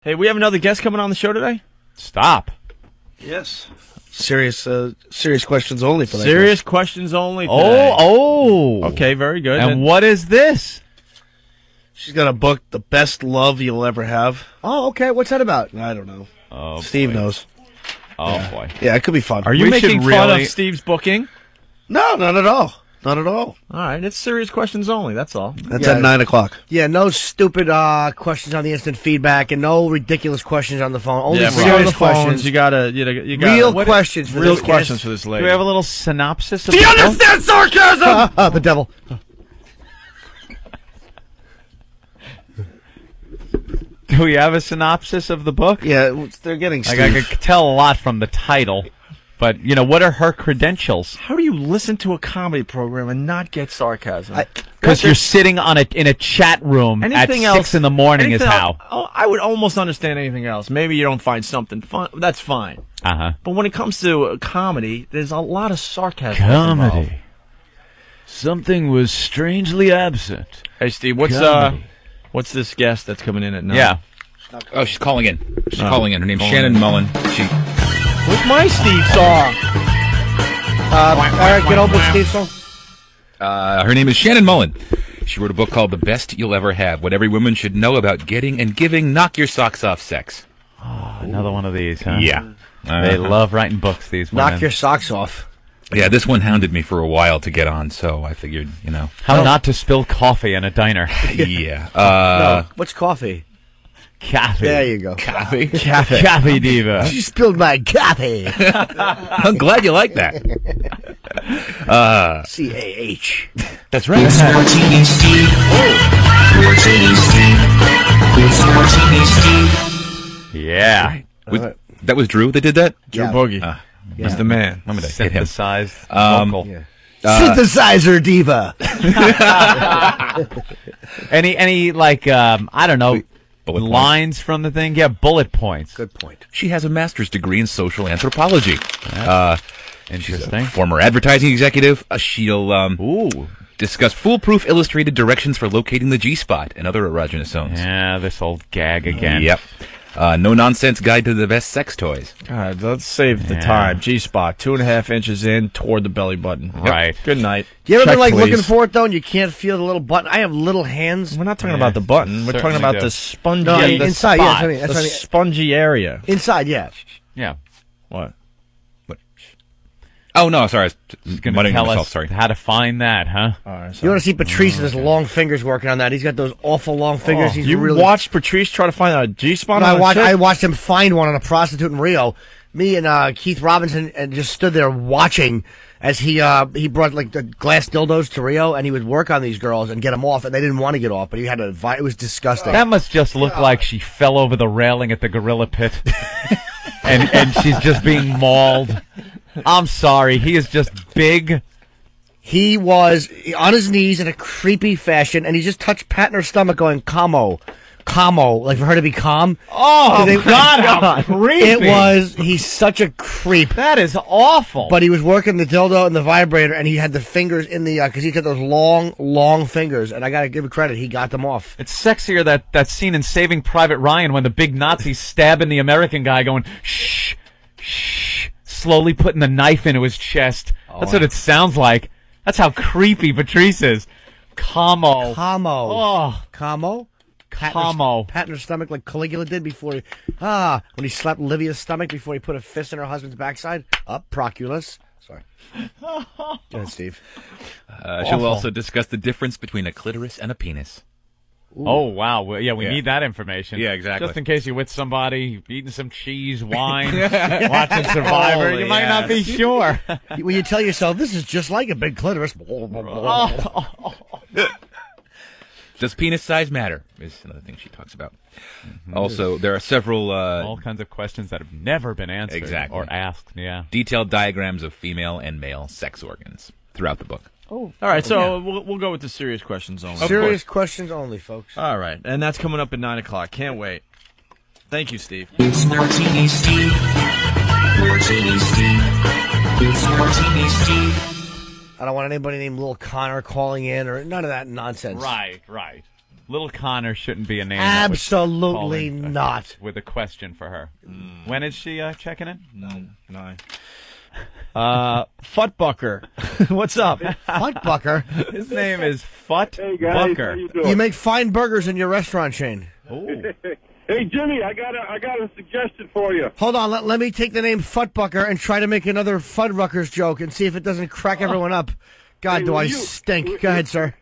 Hey, we have another guest coming on the show today? Stop. Yes. Serious questions only for that. Serious questions only today. Oh. Okay, very good. And what is this? She's got a book, The Best Love You'll Ever Have. Oh, okay. What's that about? I don't know. Oh, Steve boy. knows. Oh, boy. Yeah, it could be fun. Are you We making should fun really- of Steve's booking? No, not at all. Not at all. All right, it's serious questions only, that's all. That's Yeah. at 9 o'clock. Yeah, no stupid questions on the instant feedback and no ridiculous questions on the phone. Only Yeah, serious phones, questions. you gotta Real questions for real this questions guest. for this Do lady. we have a little synopsis of Do you the book? understand sarcasm? The devil. Do we have a synopsis of the book? Yeah, they're getting Like, Steve. I could tell a lot from the title, but, what are her credentials? How do you listen to a comedy program and not get sarcasm? Because you're sitting in a chat room Anything at else 6 in the morning is anything how. else- I would almost understand anything else. Maybe you don't find something fun. That's fine. Uh-huh. But when it comes to comedy, there's a lot of sarcasm involved. Comedy. Something was strangely absent. Hey, Steve, Comedy. what's this guest that's coming in at 9? Yeah. Oh, she's calling in. She's calling in. Her name's Shannon Mullen. What's my Steve song? Eric, get over Steve's song. Her name is Shannon Mullen. She wrote a book called The Best You'll Ever Have, What Every Woman Should Know About Getting and Giving Knock Your Socks Off Sex. Another one of these, huh? Yeah. They love writing books, these women. Knock your socks off. Yeah, this one hounded me for a while to get on, so I figured, How not to spill coffee in a diner. Yeah. No, what's coffee? Coffee. There you go. Coffee. Coffee diva. She spilled my coffee. I'm glad you like that. C-A-H. That's right. It's Martini Steve. Martini Steve. It's Martini Steve. Yeah. That was Drew that did that? Drew Yeah. Boogie. He's the man. I'm going to hit him. Synthesized vocal. Yeah. Synthesizer diva. Any I don't know, Bullet points. lines from the thing? Yeah, bullet points. Good point. She has a master's degree in social anthropology. Interesting. Former advertising executive. She'll Ooh. discuss foolproof illustrated directions for locating the G-spot and other erogenous zones. Yeah, this old gag again. Yep. No-nonsense guide to the best sex toys. God, let's save the time. G-spot, 2.5 inches in toward the belly button. Right. Good night. You ever Check, been like please. looking for it though and you can't feel the little button? I have little hands. We're not talking Yeah, about the button. We're talking certainly about do. the spongy, No, the inside, yeah, spot, that's what I mean, that's the what I mean. spongy area. Inside, yeah. Yeah. What? Oh, no, sorry. I was Going muttering to to tell myself, us sorry. how to find that, huh? All right, You want to see Patrice and his long fingers working on that? He's got those awful long fingers. He's you really. watched Patrice try to find a G-spot No, on a chick? I watched him find one on a prostitute in Rio. Me and Keith Robinson and just stood there watching as he brought like the glass dildos to Rio and he would work on these girls and get them off and they didn't want to get off, but he had to. It was disgusting. That must just look like she fell over the railing at the gorilla pit. and she's just being mauled. I'm sorry. He is just big. He was on his knees in a creepy fashion and he just touched patting her stomach, going "Como." Like for her to be calm. Oh, They- God, how creepy. He's such a creep. That is awful. But he was working the dildo and the vibrator, and he had the fingers in the, because he's got those long fingers, and I gotta give him credit, he got them off. It's sexier that scene in Saving Private Ryan when the big Nazi's stabbing the American guy going, shh, shh, slowly putting the knife into his chest. That's what it sounds like. That's how creepy Patrice is. Como. Oh. Como? Como. Patting her stomach like Caligula did before he, when he slapped Livia's stomach before he put a fist in her husband's backside. Up, Proculus. Sorry. Go ahead, Steve. She'll also discuss the difference between a clitoris and a penis. Oh, wow. Well, yeah, we Yeah. need that information. Yeah, exactly. Just in case you're with somebody, eating some cheese, wine, watching Survivor, you might not be sure. When you tell yourself, this is just like a big clitoris. Does penis size matter? Is another thing she talks about. Also, there are several All kinds of questions that have never been answered Exactly. or asked. Yeah. detailed diagrams of female and male sex organs throughout the book. All right, so we'll go with the serious questions only. Serious questions only, folks. All right, and that's coming up at 9 o'clock. Can't wait. Thank you, Steve. It's Martini Steve. Martini Steve. It's Martini Steve. I don't want anybody named Lil Connor calling in or none of that nonsense. Right. Little Connor shouldn't be a name. That would Absolutely call in, not. With a question for her. Absolutely Call in, not. With a question for her. When is she checking in? 9. Futtbucker. What's up? Futtbucker. His name is Futt Hey guys, how Bucker. you doing? You make fine burgers in your restaurant chain. Hey Jimmy, I got a suggestion for you. Hold on, let me take the name Futtbucker and try to make another Fuddruckers joke and see if it doesn't crack everyone up. God, Hey, do I will you- stink. Go ahead, sir.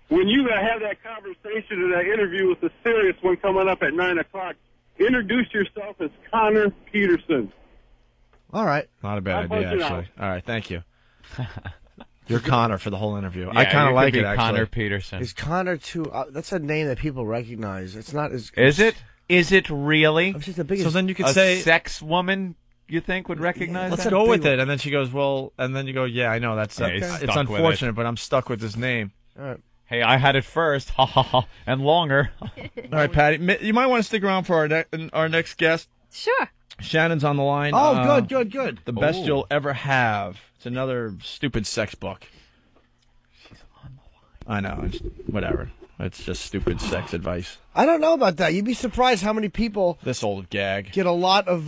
When you have that conversation and that interview with the serious one coming up at 9 o'clock, introduce yourself as Connor Peterson. All right. Not a bad I'll idea, buzz it actually. All right, thank you. You're Connor for the whole interview. Yeah, I kind you of could like be it, actually. Connor Peterson. Is Connor too... that's a name that people recognize. It's not as... Is it? Is it really? I'm just the biggest... So then you could A say, sex woman, you think, would recognize let's that? go with it. And then she goes, well, and then you go, yeah, I know. That's Yeah, he's it's stuck with unfortunate, but I'm stuck with this name. All right. Hey, I had it first. Ha ha ha. And longer. All right, Patty, you might want to stick around for our next guest. Sure. Shannon's on the line. Oh, good. The best you'll ever have. It's another stupid sex book. She's on the line. I know. It's, whatever. It's just stupid sex advice. I don't know about that. You'd be surprised how many people This old gag. get a lot of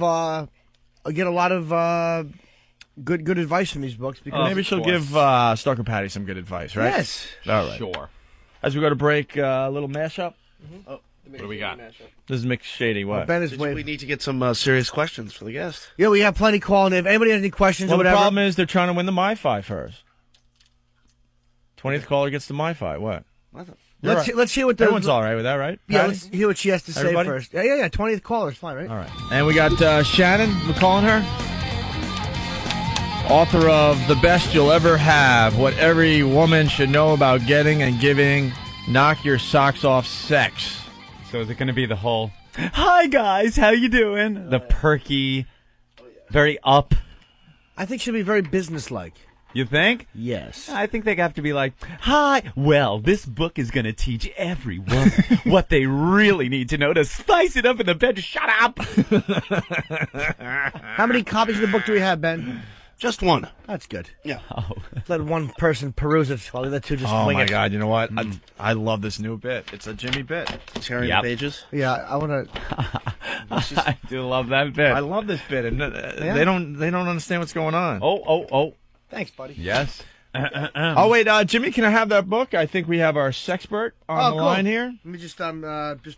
good advice from these books because Maybe she'll course. give Stalker Patty some good advice, right? yes. All right. Sure. As we go to break, a little mashup. What do we got? This is Mick Shady. What? Ben is We waiting. need to get some serious questions for the guest. Yeah, we have plenty calling. If anybody has any questions Well, or the whatever, problem is they're trying to win the MiFi first. 20th caller gets the MiFi. What? let's hear what the Everyone's all right with that, right? yeah. Patty? Let's hear what she has to say Everybody? first. Yeah. 20th caller is fine, right? All right. And we got Shannon. We're calling her. Author of The Best You'll Ever Have, What Every Woman Should Know About Getting and Giving Knock Your Socks Off Sex. So is it going to be the whole, hi guys, how you doing? The perky, very up. I think she'll be very businesslike. You think? Yes. I think they have to be like, hi, well, this book is going to teach every woman what they really need to know to spice it up in the bed. Shut up! How many copies of the book do we have, Ben? Just one. That's good. Yeah. Let one person peruse it while the other two just Oh, wing my it. God. You know what? I love this new bit. It's a Jimmy bit. Tearing Yep. the pages. Yeah, I want to. I do love that bit. I love this bit. And they don't understand what's going on. Oh. Thanks, buddy. Yes. Oh, wait, Jimmy, can I have that book? I think we have our Sexpert on the cool. line here. Let me just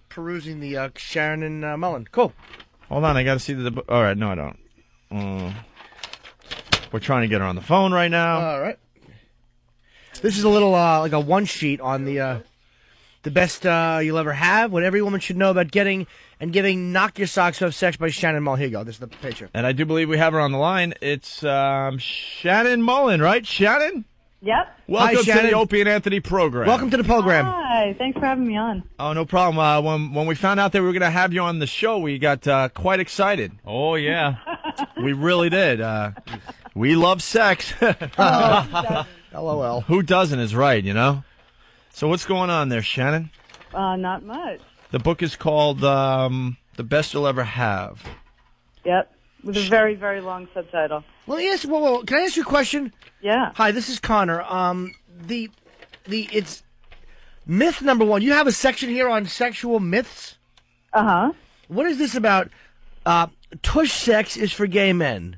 perusing the Shannon Mullen. Cool. Hold on, I got to see the book. All right, no, I don't. We're trying to get her on the phone right now. All right. This is a little like a one sheet on the best you'll ever have. What every woman should know about getting and giving. Knock Your Socks Off Sex by Shannon Mullen. Here you go. This is the picture. And I do believe we have her on the line. It's Shannon Mullen, right? Shannon? Yep. Welcome to Shannon. the Opie and Anthony program. Welcome to the program. Hi. Thanks for having me on. Oh, no problem. When we found out that we were going to have you on the show, we got quite excited. Oh, yeah. We really did. We love sex. LOL. Who doesn't is right, you know? So what's going on there, Shannon? Not much. The book is called The Best You'll Ever Have. Yep. With a very, very long subtitle. Well, yes. Well, can I ask you a question? Yeah. Hi, this is Connor. It's myth number one. You have a section here on sexual myths. Uh-huh. What is this about? Tush sex is for gay men.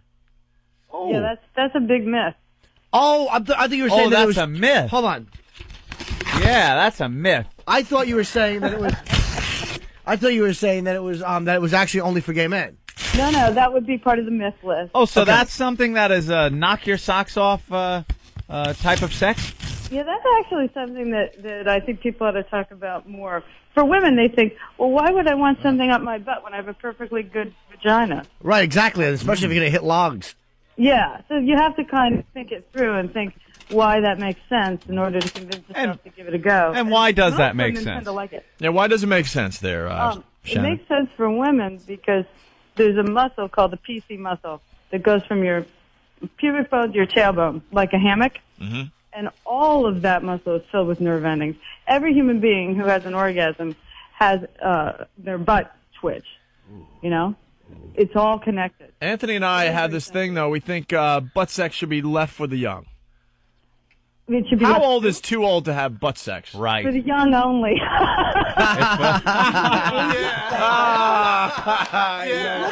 Oh. Yeah, that's a big myth. Oh, I thought you were saying Oh, that it that's was a myth. Hold on. Yeah, that's a myth. I thought you were saying that it was. I thought you were saying that it was actually only for gay men. No, that would be part of the myth list. Oh, so Okay. that's something that is a knock your socks off type of sex? Yeah, that's actually something that I think people ought to talk about more. For women, they think, well, why would I want something up my butt when I have a perfectly good vagina? Right, exactly. Especially if you're gonna hit logs. Yeah, so you have to kind of think it through and think why that makes sense in order to convince yourself to give it a go. And why does most that make women sense? Tend to like it. Yeah, why does it make sense there, It Shannon? makes sense for women because there's a muscle called the PC muscle that goes from your pubic bone to your tailbone, like a hammock. Mm-hmm. And all of that muscle is filled with nerve endings. Every human being who has an orgasm has their butt twitch. You know? It's all connected. Anthony and I had this thing, though. We think butt sex should be left for the young. It should be How left old is too old to have butt sex? for Right. the young only. What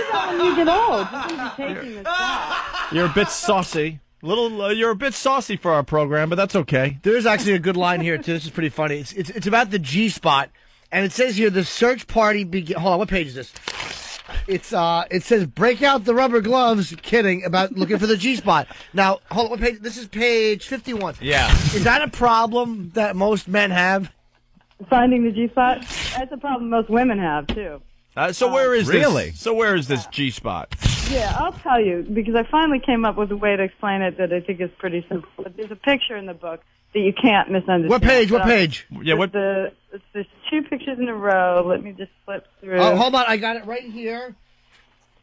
about when you get old? You should be taking this back. You're a bit saucy. You're a bit saucy for our program, but that's okay. There's actually a good line here too. This is pretty funny. It's about the G spot, and it says here the search party begin. Hold on, what page is this? It says break out the rubber gloves. Kidding about looking for the G spot. Now hold on, what page? This is page 51. Yeah. Is that a problem that most men have? Finding the G spot? That's a problem most women have, too. So where is Really? this? So where is this G spot? Yeah, I'll tell you, because I finally came up with a way to explain it that I think is pretty simple. But there's a picture in the book that you can't misunderstand. What page? But What page? Yeah, what? There's two pictures in a row. Let me just flip through. Oh, hold on, I got it right here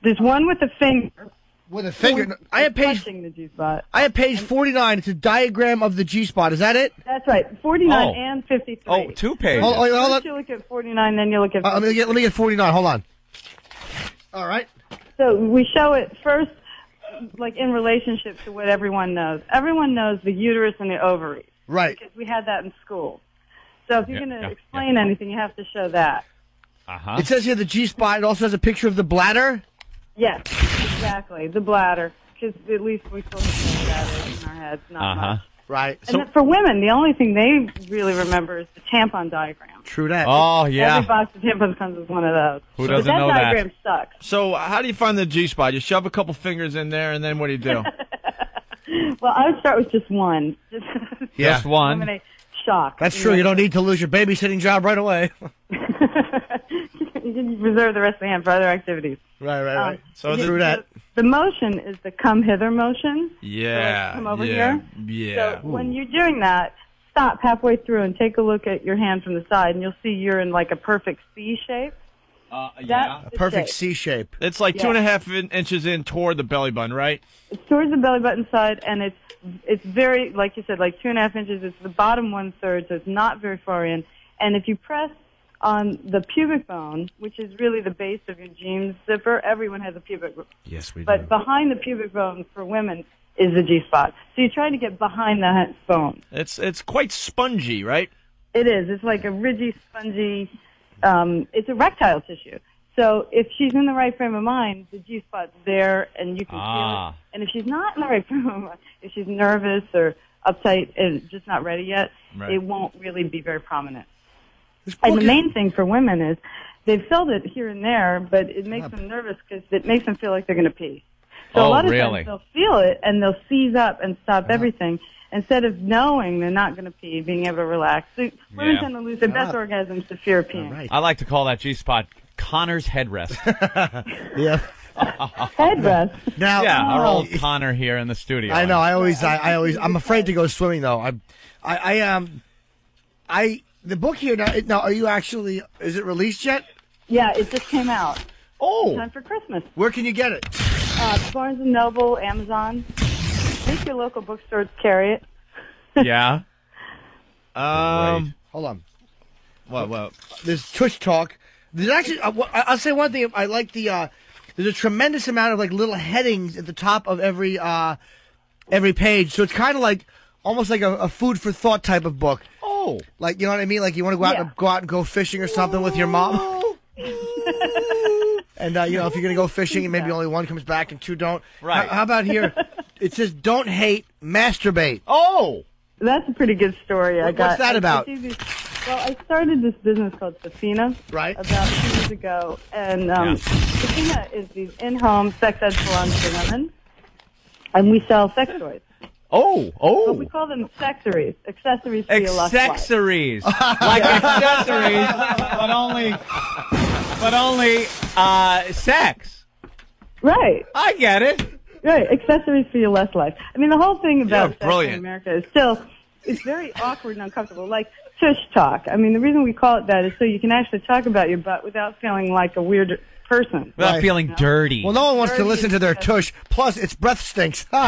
There's one with a finger. with a finger. I have page. Touching the G spot. I have page 49. It's a diagram of the G spot. Is that it? That's right, 49 Oh. and 53. Oh, 2 pages. Hold on. First you look at 49, then you look at 53. Let me get 49. Hold on. All right. So we show it first, like in relationship to what everyone knows. Everyone knows the uterus and the ovaries. Right. Because we had that in school. So if you're Yeah, going to yeah, explain anything, you have to show that. Uh-huh. It says here the G spot. It also has a picture of the bladder. Yes, exactly. The bladder. Because at least we still have the bladder in our heads, not much. Right. And then for women, the only thing they really remember is the tampon diagram. True that. Oh, Every yeah. box of tampons comes with one of those. Who doesn't but know that that? diagram sucks. So how do you find the G spot? You shove a couple fingers in there, and then what do you do? Well, I would start with just one. Yeah. Just one. Eliminate shock. That's true. You don't need to lose your babysitting job right away. You can reserve the rest of the hand for other activities. Right. So True that. The motion is the come hither motion. Yeah. So, like, come over yeah, here. Yeah. So when you're doing that, stop halfway through and take a look at your hand from the side, and you'll see you're in like a perfect C shape. Yeah. That's the Perfect shape. C shape. It's like Yeah. 2.5 inches in toward the belly button, right? It's towards the belly button side, and it's very, like you said, like 2.5 inches. It's the bottom 1/3, so it's not very far in. And if you press on the pubic bone, which is really the base of your jeans zipper, everyone has a pubic bone. Yes, we do. But behind the pubic bone for women is the G spot. So you're trying to get behind that bone. It's quite spongy, right? It is. It's like a ridgy, spongy. It's erectile tissue. So if she's in the right frame of mind, the G spot's there, and you can feel it. And if she's not in the right frame of mind, if she's nervous or uptight and just not ready yet, Right. it won't really be very prominent. And the main thing for women is they've felt it here and there, but it makes them nervous because it makes them feel like they're going to pee. So a lot of really? times they'll feel it and they'll seize up and stop everything instead of knowing they're not going to pee, being able to relax. So women Yeah. tend to lose their best orgasms to fear of peeing. Right. I like to call that G-spot Connor's headrest. Yeah. Headrest. Now, Yeah, our old Connor here in the studio. I know. I'm afraid to go swimming though. The book here now. Are you actually? Is it released yet? Yeah, it just came out. Oh, Time for Christmas. where can you get it? Barnes & Noble, Amazon. I think your local bookstores carry it. Yeah. Um. Hold on. What? There's Tush Talk. There's actually. I'll say one thing. I like the. There's a tremendous amount of like little headings at the top of every page, so it's kind of like almost like a food for thought type of book. Oh. Like, you know what I mean? Like you want to go out and go fishing or something with your mom. And if you're gonna go fishing and maybe only one comes back and two don't. Right. How about here? It says, "Don't hate, masturbate." Oh. That's a pretty good story. What's that about? Well, I started this business called Safina Right. about 2 years ago, and Safina is these in-home sex ed salons for women, and we sell sex toys. But we call them accessories for your lust life. Accessories. Like accessories, but only sex. Right. I get it. Right, accessories for your lust life. I mean, the whole thing about sex in brilliant. America is it's very awkward and uncomfortable. Like tush talk. I mean, the reason we call it that is so you can actually talk about your butt without feeling like a weird person. Without feeling dirty. Well, no one wants to listen to their tush. Plus, its breath stinks. All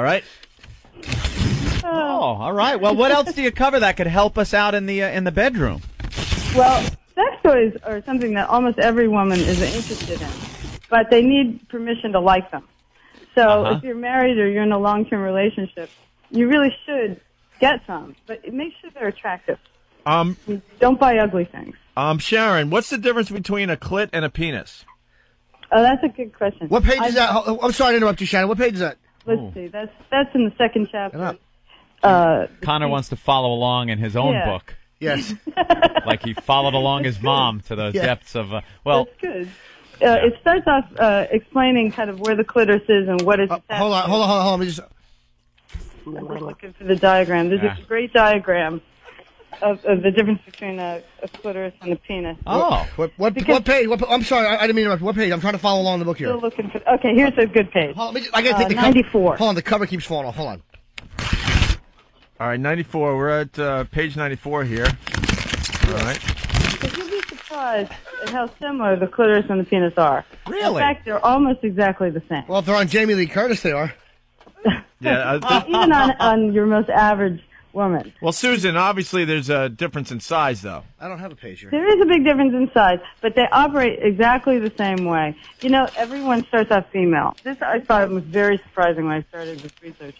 right. Oh, all right. Well, what else do you cover that could help us out in the bedroom? Well, sex toys are something that almost every woman is interested in, but they need permission to like them. So if you're married or you're in a long-term relationship, you really should get some, but make sure they're attractive. Don't buy ugly things. Sharon, what's the difference between a clit and a penis? Oh, that's a good question. What page is that? I'm sorry to interrupt you, Shannon. What page is that? Let's see. That's in the second chapter. Connor wants to follow along in his own book. Yes. Like he followed along his mom to the depths of, well. That's good. It starts off explaining kind of where the clitoris is and what it's attached hold on. Let me just... We're looking for the diagram. There's a great diagram of the difference between a clitoris and a penis. Oh. What page? I'm sorry, I didn't mean to interrupt. What page? I'm trying to follow along the book here. Still looking for... Okay, here's a good page. Hold on, I got to take the cover. 94. Hold on, the cover keeps falling off. Hold on. All right, 94. We're at page 94 here. All right. Because you'll be surprised at how similar the clitoris and the penis are. Really? In fact, they're almost exactly the same. Well, if they're on Jamie Lee Curtis, they are. Yeah. Even on your most average woman. Well, Susan, obviously there's a difference in size, though. I don't have a page here. There is a big difference in size, but they operate exactly the same way. You know, everyone starts off female. This I thought was very surprising when I started this research.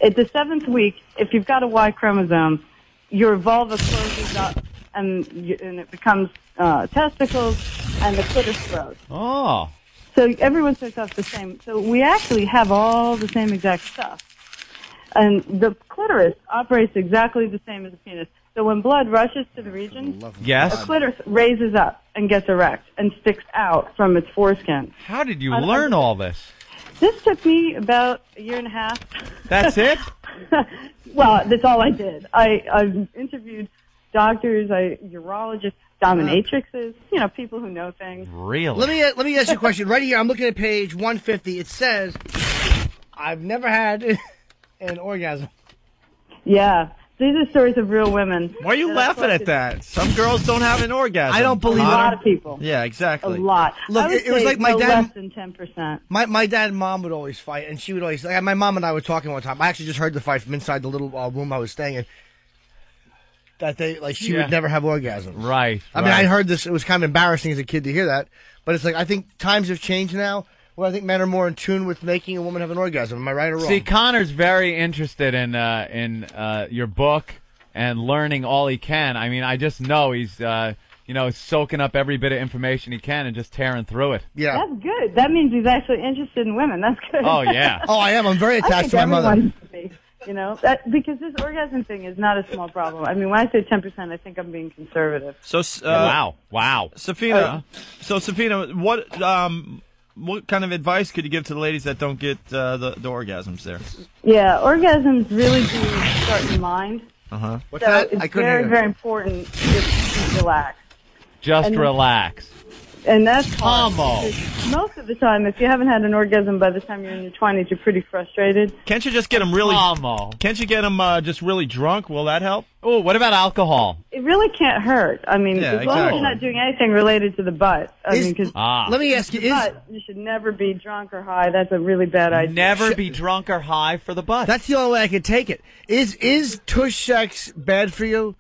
At the 7th week, if you've got a Y chromosome, your vulva closes up and it becomes testicles, and the clitoris grows. Oh. So everyone starts off the same. So we actually have all the same exact stuff. And the clitoris operates exactly the same as the penis. So when blood rushes to the region, yes, the clitoris raises up and gets erect and sticks out from its foreskin. How did you learn all this? This took me about a year and a half. That's it? Well, that's all I did. I interviewed doctors, urologists, dominatrixes, people who know things. Really? Let me ask you a question. Right here, I'm looking at page 150. It says, I've never had an orgasm. Yeah. These are stories of real women. Why are you laughing at that? Some girls don't have an orgasm. I don't believe a lot of people. Yeah, exactly. A lot. Look, it was like my dad. Less than 10%. My dad and mom would always fight, and she would always. Like, my mom and I were talking one time. I actually just heard the fight from inside the little room I was staying in. That she would never have orgasms. Right. I mean, I heard this. It was kind of embarrassing as a kid to hear that, but it's like I think times have changed now. Well, I think men are more in tune with making a woman have an orgasm. Am I right or wrong? See, Connor's very interested in your book and learning all he can. I mean, I just know he's soaking up every bit of information he can and just tearing through it. Yeah, that's good. That means he's actually interested in women. That's good. Oh yeah. Oh, I am. I'm very attached to my mother. Because this orgasm thing is not a small problem. I mean, when I say 10%, I think I'm being conservative. So, wow, Safina. So, Safina, what kind of advice could you give to the ladies that don't get the orgasms there? Yeah, orgasms really do start in mind. What's so that? It's very, very important to relax. Just relax. And that's hard. Most of the time, if you haven't had an orgasm by the time you're in your 20s, you're pretty frustrated. Can't you just get them really? Can't you get them just really drunk? Will that help? Oh, what about alcohol? It really can't hurt. I mean, as long as you're not doing anything related to the butt. Let me ask you: you should never be drunk or high. That's a really bad idea. Never be drunk or high for the butt. That's the only way I could take it. Is tush sex bad for you?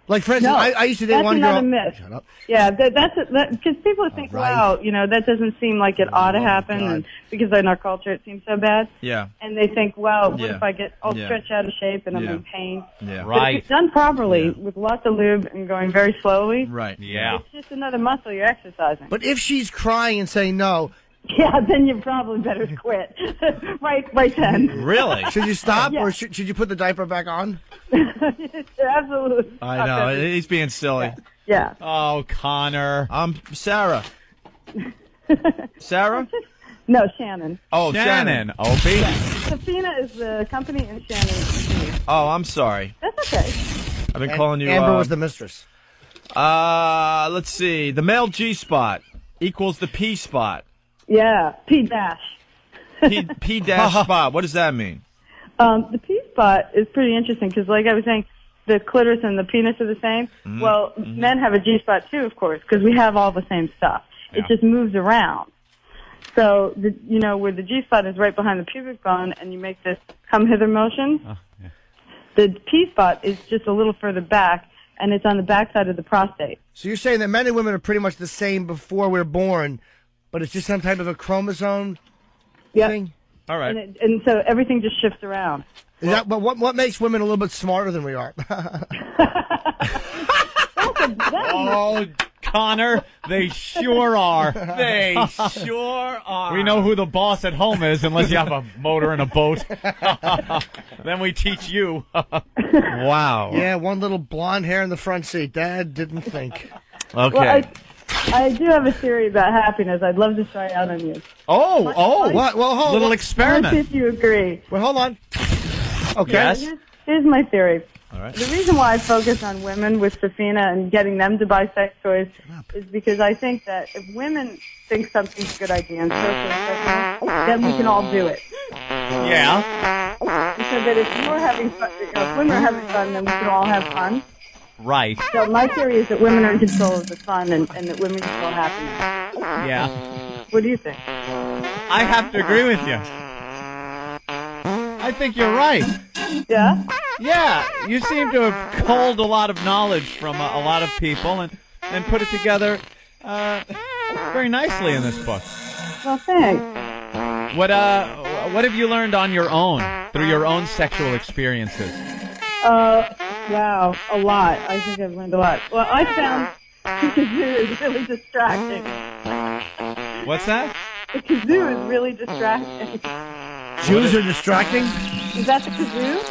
Like, for instance, no, I used to date one girl. That's another myth. Shut up. Yeah, because people think, wow, that doesn't seem like it ought to happen, and because in our culture it seems so bad. Yeah. And they think, well, what if I get all stretched out of shape and I'm in pain? Yeah. But Right. if it's done properly with lots of lube and going very slowly, right. Yeah. it's just another muscle you're exercising. But if she's crying and saying no, yeah, then you probably better quit. right then. Really? Should you stop or should you put the diaper back on? Absolutely. I know. He's being silly. Yeah. Oh, Connor. Sarah. Sarah? No, Shannon. Oh, Shannon. Opie. Yeah. Safina is the company and Shannon is the company. Oh, I'm sorry. That's okay. I've been calling you. Amber was the mistress. Let's see. The male G spot equals the P spot. Yeah, P dash. P dash spot. What does that mean? The P spot is pretty interesting because, like I was saying, the clitoris and the penis are the same. Mm-hmm. Well, men have a G spot too, of course, because we have all the same stuff. Yeah. It just moves around. So, where the G spot is right behind the pubic bone, and you make this come hither motion. The P spot is just a little further back, and it's on the backside of the prostate. So you're saying that men and women are pretty much the same before we're born, but it's just some type of a chromosome thing? All right. And so everything just shifts around. Is that, but what makes women a little bit smarter than we are? Oh, Connor, they sure are. They sure are. We know who the boss at home is, unless you have a motor and a boat. Then we teach you. Wow. Yeah, one little blonde hair in the front seat. Dad didn't think. Okay. Well, I do have a theory about happiness. I'd love to try out on you. Oh, What? Well, hold little on. Let's see experiment. if you agree. Well, hold on. Okay. Yes. Here's my theory. All right. The reason why I focus on women with Safina and getting them to buy sex toys is because I think that if women think something's a good idea and then we can all do it. Yeah. So that if you're having fun, if women are having fun, then we can all have fun. Right. So my theory is that women are in control of the fun and that women control happiness. Yeah. What do you think? I have to agree with you. I think you're right. Yeah? Yeah, you seem to have culled a lot of knowledge from a lot of people and put it together very nicely in this book. Well, thanks. What have you learned on your own, through your own sexual experiences? Wow, a lot. I think I've learned a lot. Well, I found the kazoo is really distracting. What's that? The kazoo is really distracting. Jews are distracting? Is that the kazoo?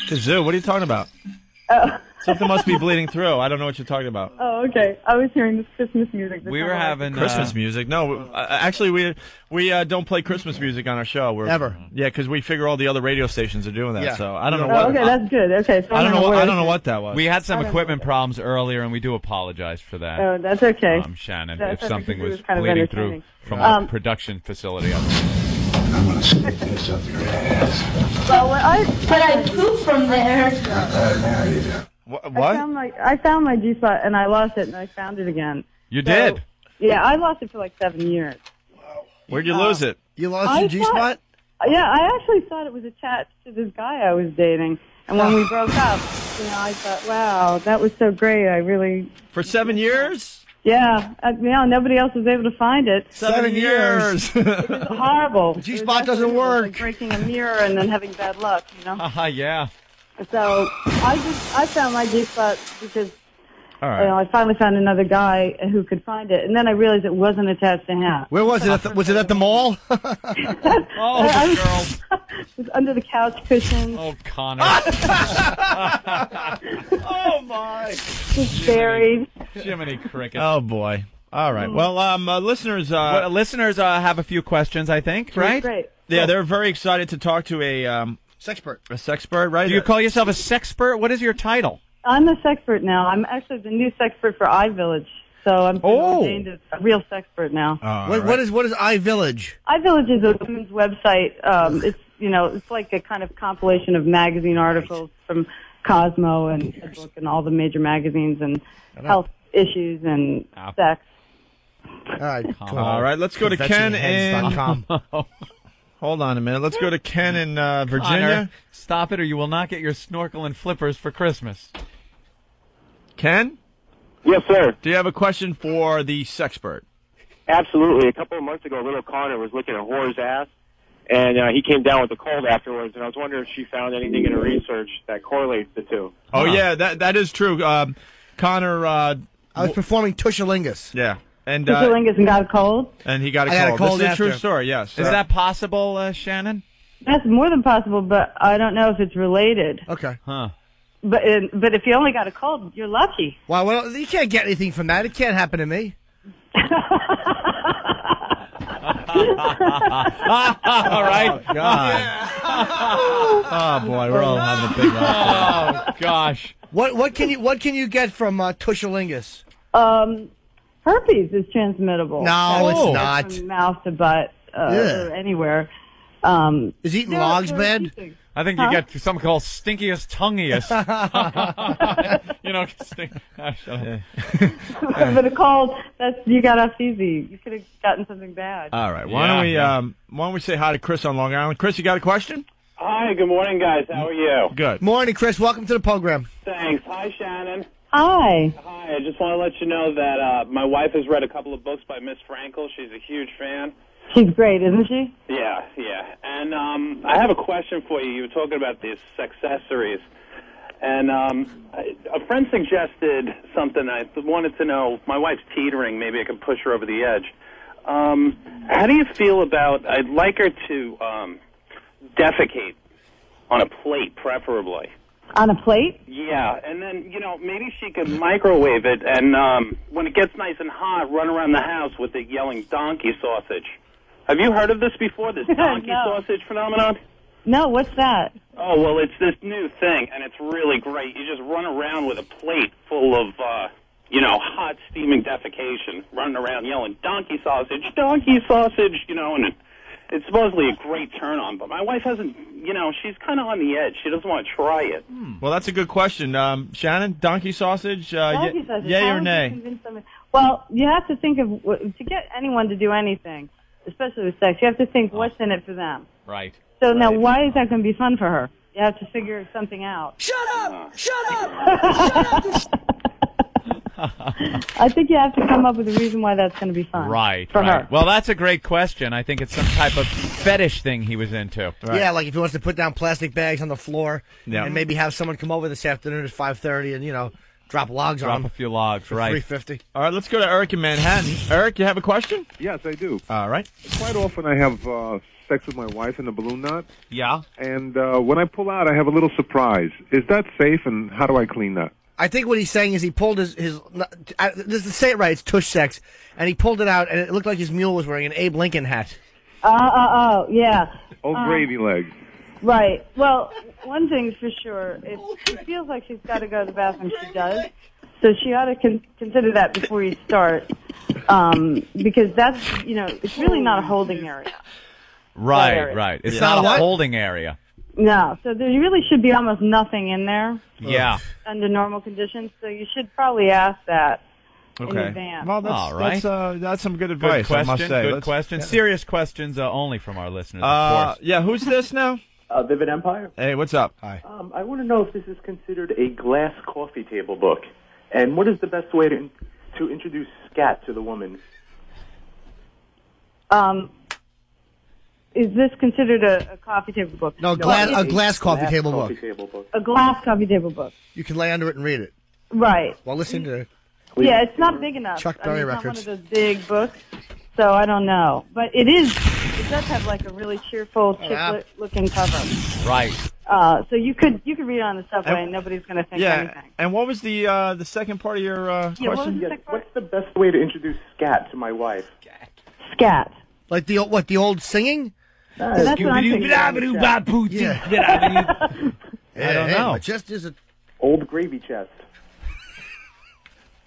Kazoo, what are you talking about? Oh. Something must be bleeding through. I don't know what you're talking about. Oh, okay. I was hearing this Christmas music. We were having Christmas music. No, actually, we don't play Christmas music on our show. Ever. Yeah, because we figure all the other radio stations are doing that. Yeah. So I don't know Oh, what. okay, that's good. Okay, so I don't know. where I don't know what that was. We had some equipment problems earlier, and we do apologize for that. Oh, that's okay. Shannon, That's if okay, something because it was was kind of bleeding through entertaining. from our production facility. I'm gonna stick this up your ass. Well, But I pooped from there. I found my G spot and I lost it and I found it again. You did? Yeah, I lost it for like 7 years. Where'd you lose it? You lost your G-spot? Yeah, I actually thought it was attached to this guy I was dating. And when we broke up, I thought, wow, that was so great. I really... For 7 years? Yeah, nobody else was able to find it. 7 years. It was horrible. The G-spot doesn't work. Like breaking a mirror and then having bad luck, Yeah. So I found my G-spot because All right. I finally found another guy who could find it, and then I realized it wasn't attached to him. Where was it? Was it at the mall? Oh, the girl. It was under the couch cushion. Oh, Connor. Oh my! Just buried. Jiminy Cricket. Oh boy! All right. Well, listeners. Listeners have a few questions, I think, right? Great. Yeah, they're very excited to talk to a Sexpert. A sexpert, right? Do you call yourself a sexpert? What is your title? I'm a sexpert now. I'm actually the new sexpert for iVillage. So I'm ordained as a real sexpert now. What is iVillage? iVillage is a women's website. It's like a kind of compilation of magazine articles from Cosmo and Book and all the major magazines and health issues and sex. All right. Cool. All right. Let's go to Ken in. ConventionHeads.com. Hold on a minute. Let's go to Ken in Virginia. Connor, stop it, or you will not get your snorkel and flippers for Christmas. Ken? Yes, sir. Do you have a question for the sexpert? Absolutely. A couple of months ago, little Connor was looking at whore's ass, and he came down with a cold afterwards, and I was wondering if she found anything in her research that correlates the two. Oh, yeah, that is true. Connor... I was performing Tushalingus. Yeah. And Tushalingus and got a cold? And he got a I cold. had a cold This is a true after. story, yes. Is that possible, Shannon? That's more than possible, but I don't know if it's related. Okay. Huh. But if you only got a cold, you're lucky. Wow, well, you can't get anything from that. It can't happen to me. All right. Oh, God. Oh, boy, we're all having a big laugh. Oh, gosh. What can you get from Tushalingus? Herpes is transmittable. No, it's not. From mouth to butt or anewhere. Is eating logs bad? I think you get something called stinkiest tongueiest. But a cold, you got off easy. You could have gotten something bad. All right. Why don't we say hi to Chris on Long Island? Chris, you got a question? Hi, good morning, guys. How are you? Good. Morning, Chris. Welcome to the program. Thanks. Hi, Shannon. Hi. Hi. I just want to let you know that my wife has read a couple of books by Miss Frankel. She's a huge fan. She's great, isn't she? Yeah. And I have a question for you. You were talking about these accessories. And a friend suggested something. I wanted to know. My wife's teetering. Maybe I can push her over the edge. How do you feel about, I'd like her to defecate on a plate, preferably. On a plate? Yeah, and then, maybe she could microwave it, and when it gets nice and hot, run around the house with it yelling donkey sausage. Have you heard of this before, this donkey sausage phenomenon? No, what's that? Oh, well, it's this new thing, and it's really great. You just run around with a plate full of, hot steaming defecation, running around yelling donkey sausage, and it's supposedly a great turn-on. But my wife hasn't, she's kind of on the edge. She doesn't want to try it. Well, that's a good question. Shannon, donkey sausage, Donkey sausage. yay How or would you nay? convince somebody- Well, you have to think of, to get anyone to do anything, especially with sex, you have to think what's in it for them. Right. So now, why is that going to be fun for her? You have to figure something out. Shut up! Shut up! I think you have to come up with a reason why that's going to be fun. Right. For her. Well, that's a great question. I think it's some type of fetish thing he was into. Yeah, like if he wants to put down plastic bags on the floor Yeah. and maybe have someone come over this afternoon at 5:30 and, drop logs on Drop them. a few logs, for right. $3.50. All right, let's go to Eric in Manhattan. Eric, you have a question? Yes, I do. All right. Quite often I have sex with my wife in the balloon knot, Yeah. and when I pull out, I have a little surprise. Is that safe, and how do I clean that? I think what he's saying is he pulled his to say it right, it's tush sex, and he pulled it out, and it looked like his mule was wearing an Abe Lincoln hat. Yeah. Old gravy legs. Right. Well, one thing's for sure. If she feels like she's got to go to the bathroom, she does. So she ought to consider that before you start, because that's, it's really not a holding area. Right. It's not a holding area. No. So there really should be almost nothing in there. Yeah. Under normal conditions. So you should probably ask that in advance. Well, All right. that's some good advice, Good question. I must say. Good question. Serious questions only from our listeners, of course. Yeah, who's this now? Vivid Empire. Hey, what's up? Hi. I want to know if this is considered a glass coffee table book, and what is the best way to introduce scat to the woman? Is this considered a coffee table book? No, a glass coffee table book. A glass coffee table book. You can lay under it and read it. Right. While listening to Yeah, it's not big enough. Chuck Berry it's records. not one of those big books, so I don't know. But it does have like a really cheerful, chiclet-looking cover. Right. So you could read it on the subway and nobody's going to think anything. And what was the second part of your question? What's the best way to introduce scat to my wife? Scat. Like the old singing? That's what I'm thinking. Yeah. I don't know. My chest is a Old gravy chest.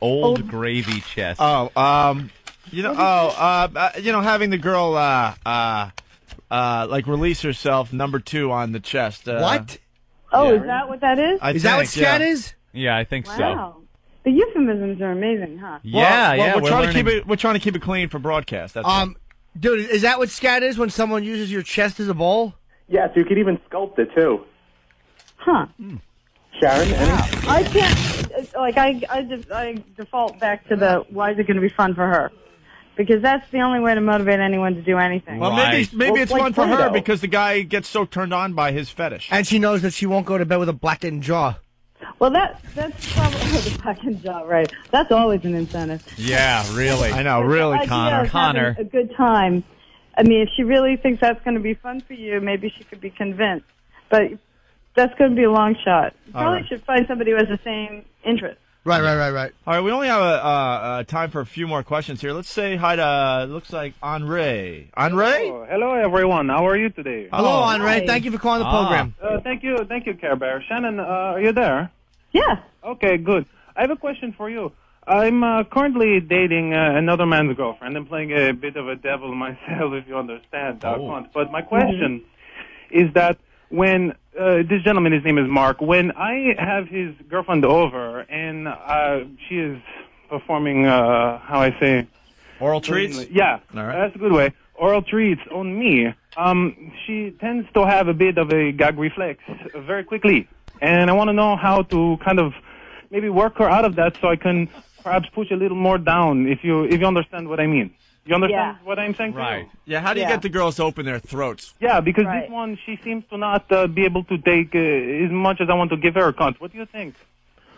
Old gravy chest. Having the girl like release herself number 2 on the chest. what? Oh, is that what that is? Is that what scat is? Yeah, I think so. Wow. The euphemisms are amazing, huh? We're trying to keep it clean for broadcast. That's all. Dude, is that what scat is when someone uses your chest as a bowl? Yes, you could even sculpt it too. Huh. Sharon, I can't, I default back to the, why is it going to be fun for her? Because that's the only way to motivate anyone to do anything. Well, maybe it's fun for her because the guy gets so turned on by his fetish. And she knows that she won't go to bed with a blackened jaw. Well, that's probably the fucking job, right? That's always an incentive. Yeah, really. I know, really, The idea of Connor. having a good time. I mean, if she really thinks that's going to be fun for you, maybe she could be convinced. But that's going to be a long shot. You probably should find somebody who has the same interest. Right. All right, we only have time for a few more questions here. Let's say hi to, looks like, Henri. Henri? Oh, hello, everyone. How are you today? Hello, Henri. Thank you for calling the program. Thank you, Care Bear. Shannon, are you there? Yeah. Okay, good. I have a question for you. I'm currently dating another man's girlfriend. I'm playing a bit of a devil myself, if you understand. But my question is that when this gentleman, his name is Mark, when I have his girlfriend over and she is performing, how I say... Oral treats? Yeah, all right. That's a good way. Oral treats on me. She tends to have a bit of a gag reflex very quickly. And I want to know how to kind of maybe work her out of that so I can perhaps push a little more down, if you understand what I mean. You understand what I'm saying? Right. Yeah, how do you get the girls to open their throats? Yeah, because this one, she seems to not be able to take as much as I want to give her. What do you think?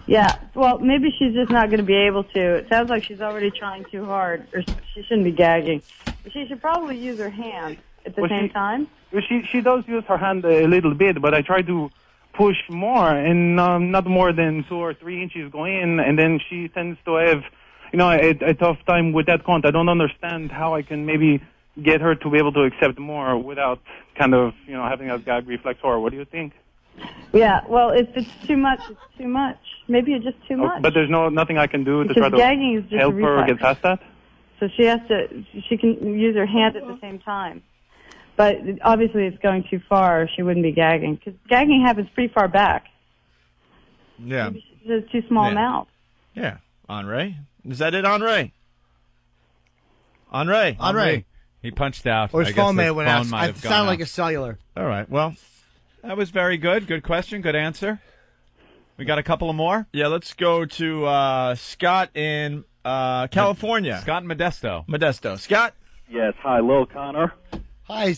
Yeah, well, maybe she's just not going to be able to. It sounds like she's already trying too hard, or she shouldn't be gagging. She should probably use her hand at the same time. She does use her hand a little bit, but I try to push more, and not more than 2 or 3 inches go in, and then she tends to have, a tough time with that count. I don't understand how I can maybe get her to be able to accept more without kind of, having a gag reflex. Or what do you think? Yeah, well, if it's too much, it's too much. Maybe it's just too much. But there's nothing I can do to Because try gagging is to just help a her reflex. get past that? So she can use her hand at the same time. But obviously it's going too far. She wouldn't be gagging. Because gagging happens pretty far back. Yeah. Maybe she's just too small mouth. Yeah. Henri? Is that it, Henri? Henri. He punched out. Or his I guess phone may his have went phone out. might It have gone sounded out. like a cellular. All right. Well, that was very good. Good question. Good answer. We got a couple of more? Yeah, let's go to Scott in California. Scott Modesto. Modesto. Scott? Yes. Hi, Lil Connor. Hi.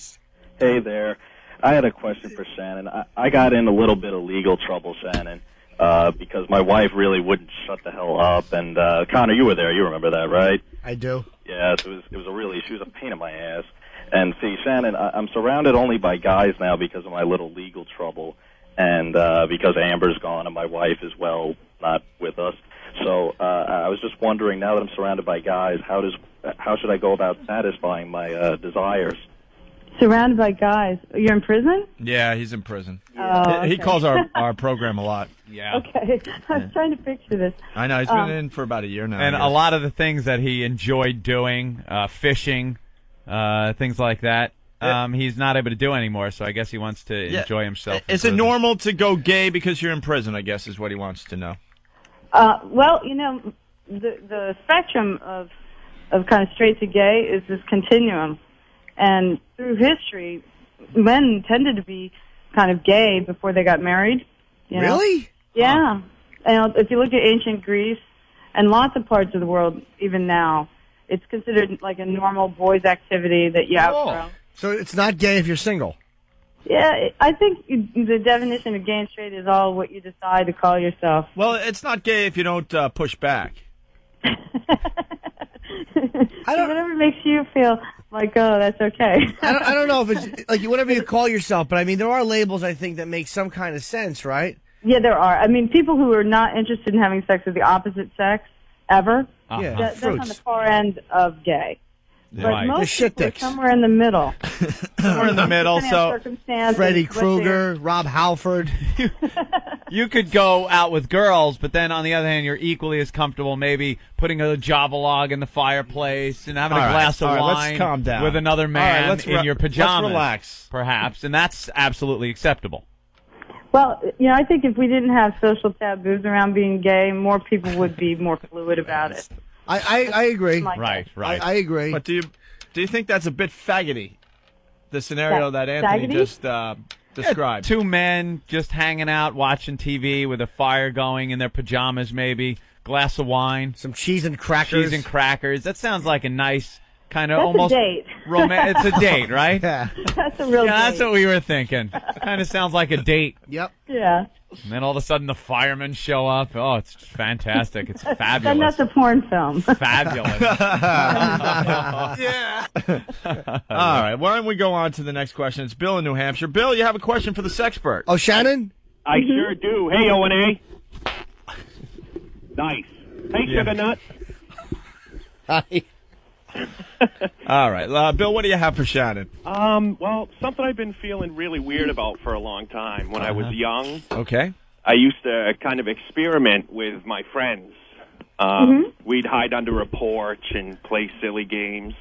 Hey there. I had a question for Shannon. I got in a little bit of legal trouble, Shannon, because my wife really wouldn't shut the hell up. And Connor, you were there. You remember that, right? I do. Yes, it was she was a pain in my ass. And see, Shannon, I'm surrounded only by guys now because of my little legal trouble, and because Amber's gone and my wife is not with us. So I was just wondering, now that I'm surrounded by guys, how should I go about satisfying my desires? Surrounded by guys. You're in prison? Yeah, he's in prison. Oh, He okay. calls our program a lot. Yeah. Okay. I was trying to picture this. I know. He's been in for about a year now. And I a guess. lot of the things that he enjoyed doing, fishing, things like that, he's not able to do anymore, so I guess he wants to enjoy himself. in Is it prison. normal to go gay because you're in prison, I guess, is what he wants to know. Well, the spectrum of kind of straight to gay is this continuum. And through history, men tended to be kind of gay before they got married. You know? Really? Yeah. And if you look at ancient Greece and lots of parts of the world, even now, it's considered like a normal boys' activity that you outgrow. So it's not gay if you're single? Yeah, I think the definition of gay and straight is all what you decide to call yourself. Well, it's not gay if you don't push back. Whatever makes you feel like, oh, that's okay. I don't know if it's like whatever you call yourself, but I mean, there are labels I think that make some kind of sense, right? Yeah, there are. I mean, people who are not interested in having sex with the opposite sex ever, Yeah. that's on the far end of gay. But Right. most They're shit people are dicks. somewhere in the middle. We're in the middle, Depending on so circumstances, Freddy what they're- Krueger, Rob Halford. you could go out with girls, but then on the other hand, you're equally as comfortable maybe putting a Java log in the fireplace and having All a right, glass of all right, let's wine calm down. with another All man right, let's in your let's pajamas. relax. Perhaps, and that's absolutely acceptable. Well, I think if we didn't have social taboos around being gay, more people would be more fluid about it. I agree. Right. I agree. But do you think that's a bit faggoty? The scenario that Anthony Faggoty? just described. Two men just hanging out, watching TV with a fire going in their pajamas, maybe glass of wine, some cheese and crackers. Cheese and crackers. That sounds like a nice kind of That's almost a date. It's a date, right? Yeah. That's a real Yeah, date. that's what we were thinking. Kind of sounds like a date. Yep. Yeah. And then all of a sudden the firemen show up. Oh, it's fantastic. It's Then fabulous. that's a porn film. Fabulous. Yeah. All right. Why don't we go on to the next question? It's Bill in New Hampshire. Bill, you have a question for the Sexpert. Oh, Shannon? I sure do. Hey, O&A. Nice. Hey, Yeah. Sugar Nut. Hi. All right. Bill, what do you have for Shannon? Well, something I've been feeling really weird about for a long time. When I was young, Okay. I used to kind of experiment with my friends. We'd hide under a porch and play silly games.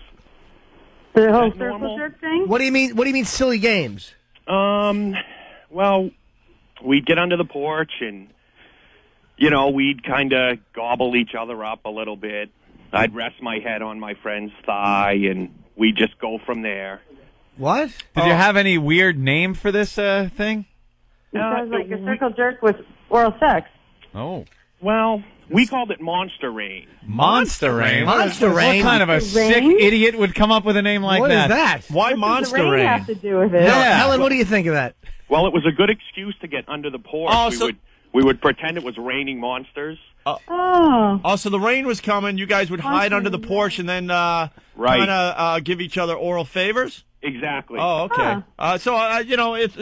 The whole Is that circle normal? jerk thing? What do you mean? What do you mean silly games? Well, we'd get under the porch and, we'd kind of gobble each other up a little bit. I'd rest my head on my friend's thigh, and we'd just go from there. What? Did you have any weird name for this thing? It sounds like a circle jerk with oral sex. Oh. Well, We called it Monster Rain. Monster Rain? Monster Rain? What kind of a sick idiot would come up with a name like What that? is that? Why What Monster does the rain Rain? have to do with it? Yeah. Helen, what do you think of that? Well, it was a good excuse to get under the porch. Oh, we would pretend it was raining monsters. Oh. So the rain was coming. You guys would hide under the porch and then Right. kind of give each other oral favors? Exactly. Oh, okay.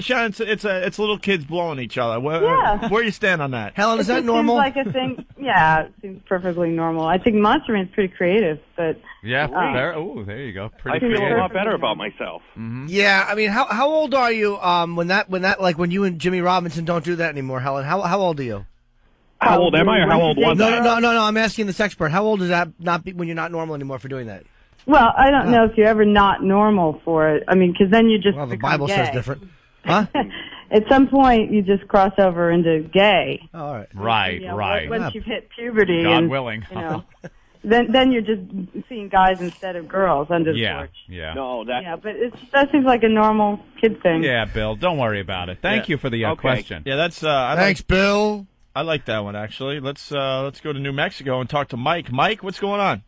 Shannon, it's little kids blowing each other. Yeah. Where you stand on that? Helen, is that It normal? Seems like a thing. Yeah, it seems perfectly normal. I think Monster Rain's pretty creative, but Yeah, there you go. Pretty I feel creative. a lot better about myself. Yeah, I mean, how old are you when you and Jimmy Robinson don't do that anymore, Helen? How old are you? How old am I, or how old was I? No. I'm asking the Sexpert. How old is that not be when you're not normal anymore for doing that? well, I don't know if you're ever not normal for it. I mean, because then you just Well, the become Bible gay. says different. Huh? At some point, you just cross over into gay. Oh, all right. Right, You know, right. Once you've hit puberty, God and, willing. you know, then you're just seeing guys instead of girls under the Yeah, porch. yeah. No, that. Yeah, but that seems like a normal kid thing. Yeah, Bill, don't worry about it. Thank you for the Okay. question. Yeah, that's. Thanks, Bill. I like that one actually. Let's go to New Mexico and talk to Mike. Mike, what's going on?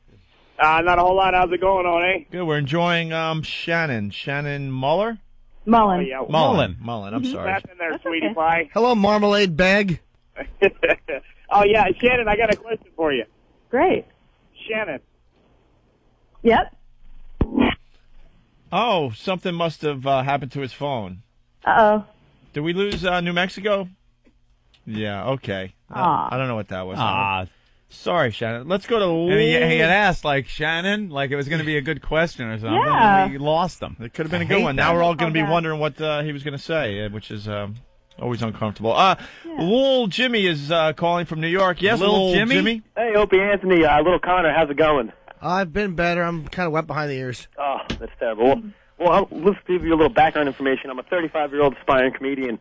Not a whole lot. How's it going on, eh? Good. We're enjoying Shannon Mullen. Mullen. Oh, yeah. Mullen. I'm sorry. Nothing there, sweetie pie. Hello, marmalade bag. Oh, yeah. Shannon, I got a question for you. Great. Shannon. Yep. Oh, something must have happened to his phone. Uh-oh. Did we lose New Mexico? Yeah. Okay. I don't know what that was. Sorry, Shannon. Let's go to. And he had asked, like, Shannon, like it was going to be a good question or something. Yeah. And we lost him. It could have been a good one. Now we're all going to be wondering what he was going to say, which is always uncomfortable. Lil Jimmy is calling from New York. Yes, Lil Jimmy. Hey, Opie, Anthony, little Connor, how's it going? I've been better. I'm kind of wet behind the ears. Oh, that's terrible. Well, let's give you a little background information. I'm a 35-year-old aspiring comedian,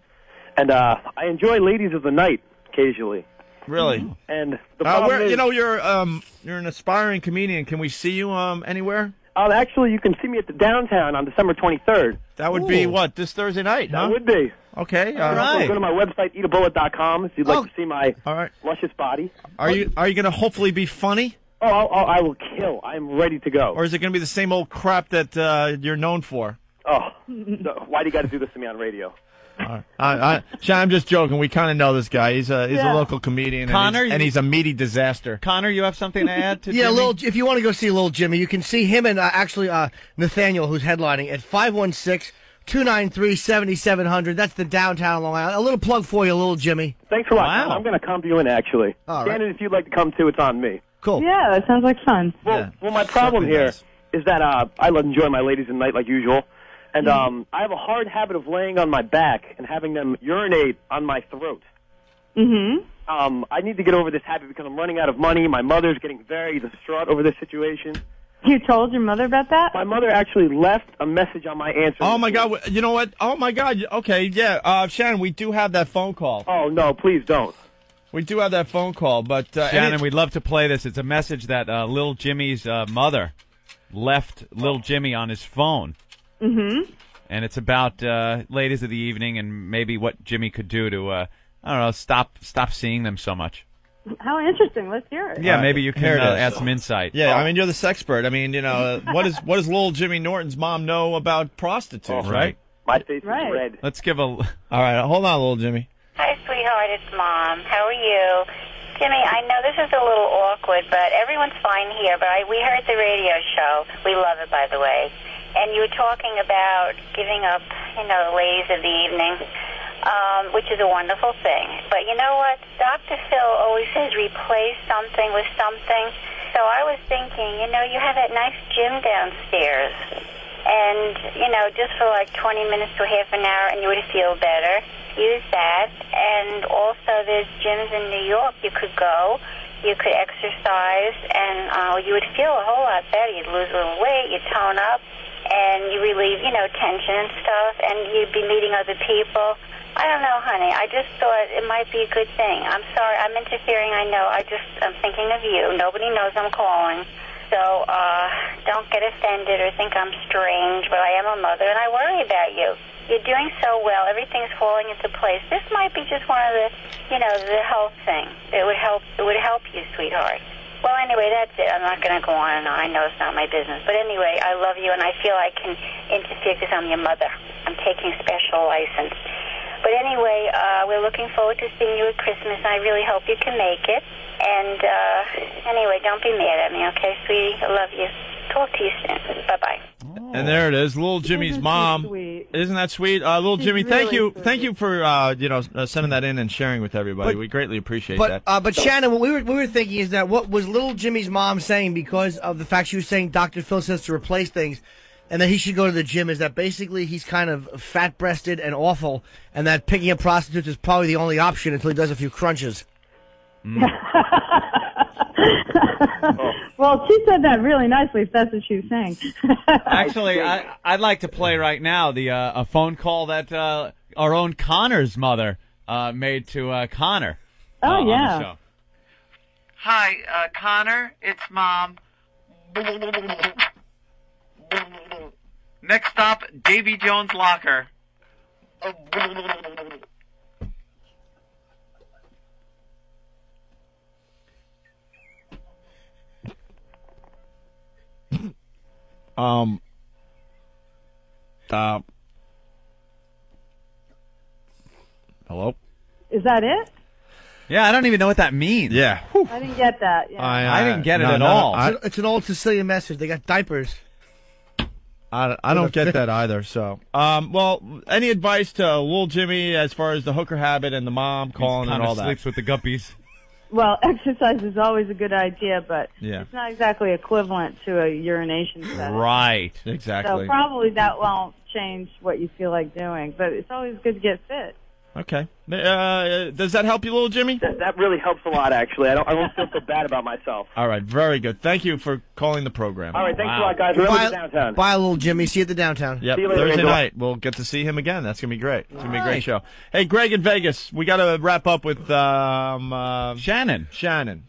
and I enjoy ladies of the night occasionally. Really? And the problem is, you're an aspiring comedian. Can we see you anywhere? actually, you can see me at the downtown on December 23rd. That would be what, this Thursday night? That would be. Okay. All right. Go to my website, eatabullet.com, if you'd like to see my luscious body. Are you going to hopefully be funny? Oh, I will kill. I'm ready to go. Or is it going to be the same old crap that you're known for? Oh, no, why do you got to do this to me on radio? Sean, I'm just joking. We kind of know this guy. He's a local comedian, Connor, and he's a meaty disaster. Connor, you have something to add to Yeah, Jimmy? if you want to go see Lil Jimmy, you can see him and Nathaniel, who's headlining, at 516-293-7700. That's the downtown Long Island. A little plug for you, Lil Jimmy. Thanks a lot. Wow. I'm going to come to you in, actually. All right. Shannon, if you'd like to come too, it's on me. Cool. Yeah, that sounds like fun. Well, my problem here is that I enjoy my ladies in the night like usual, and I have a hard habit of laying on my back and having them urinate on my throat. Mm-hmm. I need to get over this habit because I'm running out of money. My mother's getting very distraught over this situation. You told your mother about that? My mother actually left a message on my answer. Oh, my God. You know what? Oh, my God. Okay, yeah. Shannon, we do have that phone call. Oh, no, please don't. We do have that phone call, but... Shannon, we'd love to play this. It's a message that Lil Jimmy's mother left Lil Jimmy on his phone. Mm-hmm. And it's about ladies of the evening and maybe what Jimmy could do to, I don't know, stop seeing them so much. How interesting. Let's hear it. Yeah, maybe you can Here it is. add some insight. Yeah, I mean, you're the Sexpert. I mean, what does Lil Jimmy Norton's mom know about prostitutes, right? My face is red. Let's give a... All right, hold on, Lil Jimmy. Hi, sweetheart. It's Mom. How are you? Jimmy, I know this is a little awkward, but everyone's fine here. But we heard the radio show. We love it, by the way. And you were talking about giving up, the ladies of the evening, which is a wonderful thing. But you know what? Dr. Phil always says replace something with something. So I was thinking, you have that nice gym downstairs. And, just for like 20 minutes to half an hour, and you would feel better. Use that. And also there's gyms in New York you could go. You could exercise, and you would feel a whole lot better. You'd lose a little weight, you'd tone up, and you relieve, tension and stuff, and you'd be meeting other people. I don't know, honey. I just thought it might be a good thing. I'm sorry. I'm interfering, I know. I'm thinking of you. Nobody knows I'm calling. So don't get offended or think I'm strange, but I am a mother, and I worry about you. You're doing so well. Everything's falling into place. This might be just one of the, the health thing. It would help you, sweetheart. Well, anyway, that's it. I'm not going to go on and on. I know it's not my business. But anyway, I love you, and I feel I can interfere because I'm your mother. I'm taking special license. But anyway, we're looking forward to seeing you at Christmas, and I really hope you can make it. And anyway, don't be mad at me, okay, sweetie? I love you. Talk to you soon. Bye-bye. And there it is, little Jimmy's mom. Isn't that sweet? Little Jimmy, thank you for sending that in and sharing with everybody. We greatly appreciate that. But Shannon, what we were thinking is that what was little Jimmy's mom saying, because of the fact she was saying Dr. Phil says to replace things, and that he should go to the gym, is that basically he's kind of fat-breasted and awful, and that picking up prostitutes is probably the only option until he does a few crunches. Well, she said that really nicely, if that's what she was saying. Actually, I'd like to play right now a phone call that our own Connor's mother made to Connor. Oh, yeah. On the show. Hi, Connor. It's Mom. Next stop, Davy Jones' locker. Hello? Is that it? Yeah, I don't even know what that means. Yeah. I didn't get that. Yeah. I didn't get it at all. It's an old Sicilian message. They got diapers. I don't get that either. So, well, any advice to little Jimmy as far as the hooker habit and the mom calling and all that? Sleeps with the guppies. Well, exercise is always a good idea, but Yeah. it's not exactly equivalent to a urination session. Right. Exactly. So probably that won't change what you feel like doing, but it's always good to get fit. Okay. Does that help you, little Jimmy? That really helps a lot, actually. I don't feel so bad about myself. All right. Very good. Thank you for calling the program. All right, thanks a lot, guys. Remember the downtown. Bye, little Jimmy. See you at the downtown. Yep, See you later, Thursday Angel. night. We'll get to see him again. That's going to be great. It's going to be a great show. Hey, Greg in Vegas. We got to wrap up with Shannon. Shannon.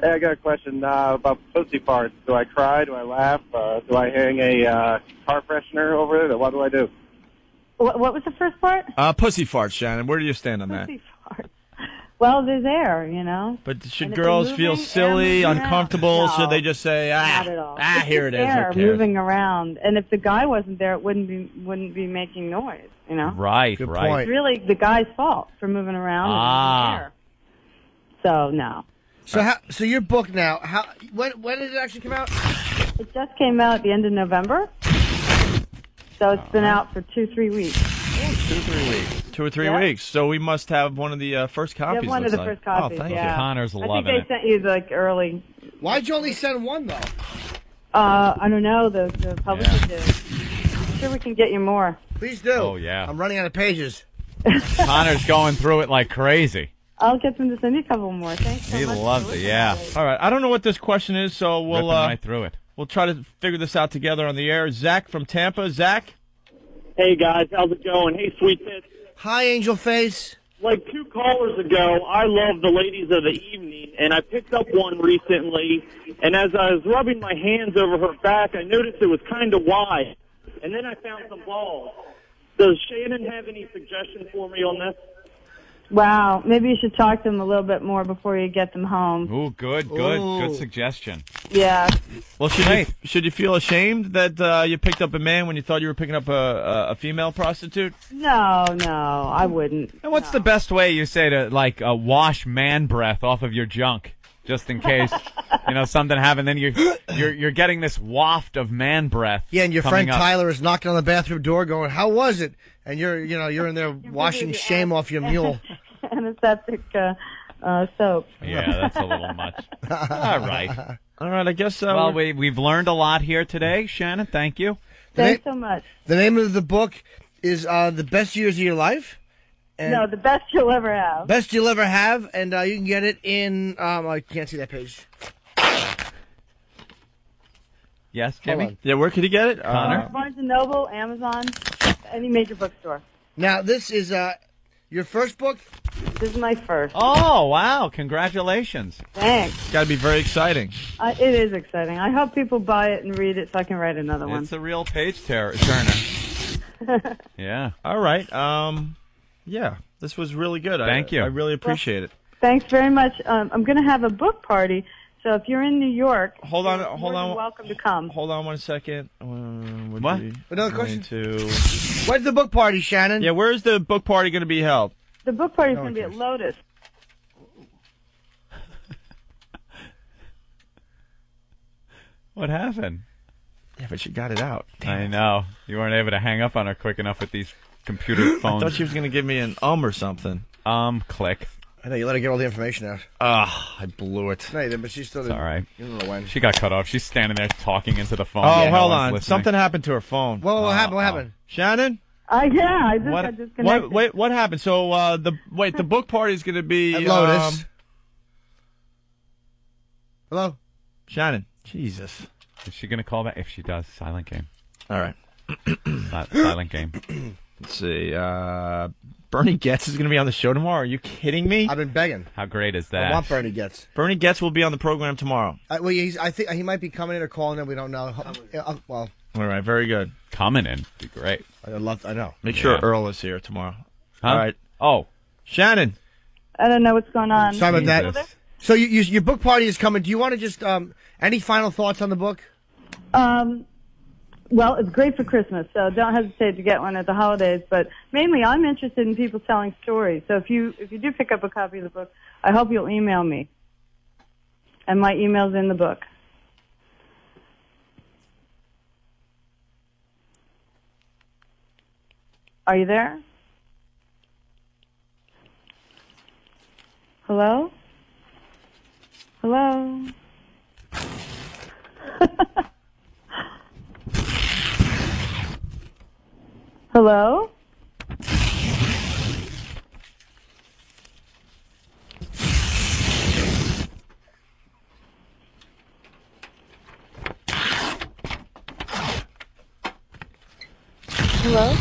Hey, I got a question about pussy farts. Do I cry? Do I laugh? Do I hang a car freshener over it? Or what do I do? What was the first part? Pussy farts, Shannon. Where do you stand on that? Pussy farts. Well, there's air, you know. But should And if girls they're feel moving, silly, air moving uncomfortable? around. Should they just say, Not at all. It's here it just is. Air Who cares? moving around, and if the guy wasn't there, it wouldn't be making noise. You know. Right. Good right. point. It's really the guy's fault for moving around and moving air. So no. So your book now? When did it actually come out? It just came out at the end of November. So it's been out for 2-3 weeks. 2-3 weeks. 2 or 3 Yeah. weeks. So we must have one of the first You copies. have one of looks the like. first copies. Oh, thank yeah. you. Connor's I loving think it. they sent you like early. Why'd you only send one though? I don't know. The publisher did. I'm sure we can get you more. Please do. Oh, yeah. I'm running out of pages. Connor's going through it like crazy. I'll get them to send you a couple more. Thanks so He much. loves it, yeah. All right. I don't know what this question is, so Ripping right through it. we'll try to figure this out together on the air. Zach from Tampa. Zach? Hey, guys. How's it going? Hey, Sweet Tits. Hi, Angel Face. Like 2 callers ago, I love the ladies of the evening, and I picked up one recently, and as I was rubbing my hands over her back, I noticed it was kind of wide, and then I found some balls. Does Shannon have any suggestions for me on this? Wow. Maybe you should talk to them a little bit more before you get them home. Ooh, good Ooh. suggestion. Yeah. Well, should you feel ashamed that you picked up a man when you thought you were picking up a female prostitute? No, I wouldn't. And what's the best way you say to wash man breath off of your junk, just in case something happened? Then you're getting this waft of man breath. Yeah, and your coming friend up. Tyler is knocking on the bathroom door, going, "How was it?" And you're in there washing shame off your mule. Anesthetic soap. Yeah, that's a little much. All right. All right, I guess. Well, we've learned a lot here today, Shannon. Thank you. Thanks so much. The name of the book is The Best Years of Your Life. And No, the best you'll ever have. Best you'll ever have, and you can get it in. I can't see that page. Yes, Jimmy? Yeah, where could you get it? Connor? Barnes & Noble, Amazon, any major bookstore. Now, this is your first book. This is my first. Oh, wow. Congratulations. Thanks. It's got to be very exciting. It is exciting. I hope people buy it and read it so I can write another one. It's a real page turner. Yeah. All right. Yeah, this was really good. Thank you. I really appreciate it. Thanks very much. I'm going to have a book party, so if you're in New York, hold on. welcome to come. Hold on 1 second. What? Another question? Where's the book party, Shannon? Yeah, where's the book party going to be held? The book party is going to be at Lotus. What happened? Yeah, but she got it out. I know. You weren't able to hang up on her quick enough with these computer phones. I thought she was going to give me an or something. Click. I know, you let her get all the information out. I blew it. No, you didn't, but she still didn't. All right. You don't know when. She got cut off. She's standing there talking into the phone. Oh, No hold one's on. listening. Something happened to her phone. Whoa, what happened? What happened? Shannon? Yeah, I just got disconnected. Wait, what happened? So, the book party is going to be at Lotus. Hello? Shannon. Jesus. Is she going to call back? If she does, silent game. All right. Silent game. Let's see. Bernie Getz is going to be on the show tomorrow. Are you kidding me? I've been begging. How great is that? I want Bernie Getz. Bernie Getz will be on the program tomorrow. Well, I think he might be coming in or calling in. We don't know. Well, all right. Very good. Coming in. Be great. I know. Make sure Earl is here tomorrow. Huh? All right. Oh. Shannon. I don't know what's going on. Sorry about that. So your book party is coming. Do you want to just any final thoughts on the book? Well, it's great for Christmas, so don't hesitate to get one at the holidays. But mainly, I'm interested in people telling stories. So if you do pick up a copy of the book, I hope you'll email me. And my email's in the book. Are you there? Hello? Hello? Hello? Hello?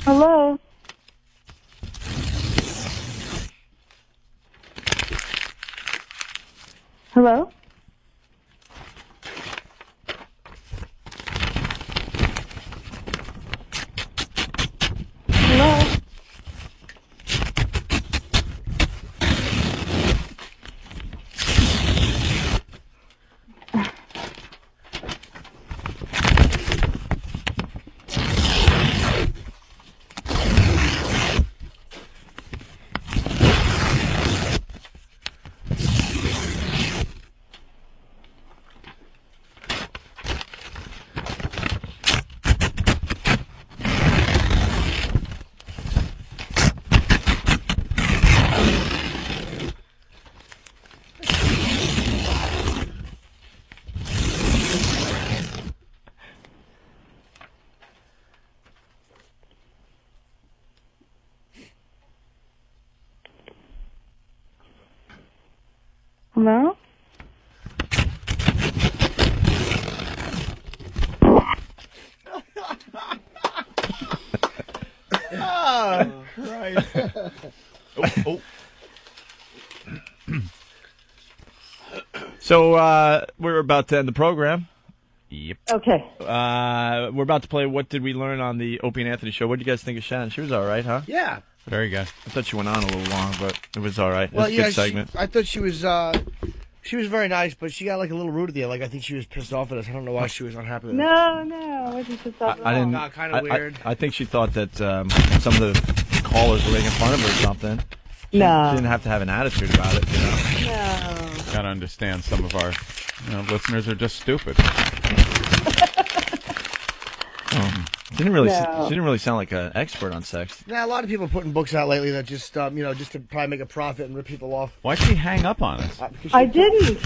Hello? Hello? Hello? Hello? Oh, Christ. So, we're about to end the program. Yep. Okay. We're about to play What Did We Learn on the Opie and Anthony show. What did you guys think of Shannon? She was all right, huh? Yeah. Very good. I thought she went on a little long, but it was all right. It Well, was a yeah, good segment. I thought she was very nice, but she got like a little rude at the end. Like I think she was pissed off at us. I don't know why she was unhappy with us. No, I wasn't pissed off at I all. didn't. No, kinda weird. I think she thought that some of the callers were making fun of her or something. No. She didn't have to have an attitude about it, you know. No. Gotta understand some of our listeners are just stupid. She didn't really. No. She didn't really sound like an expert on sex. Now a lot of people are putting books out lately that just just to probably make a profit and rip people off. Why'd she hang up on us? I didn't.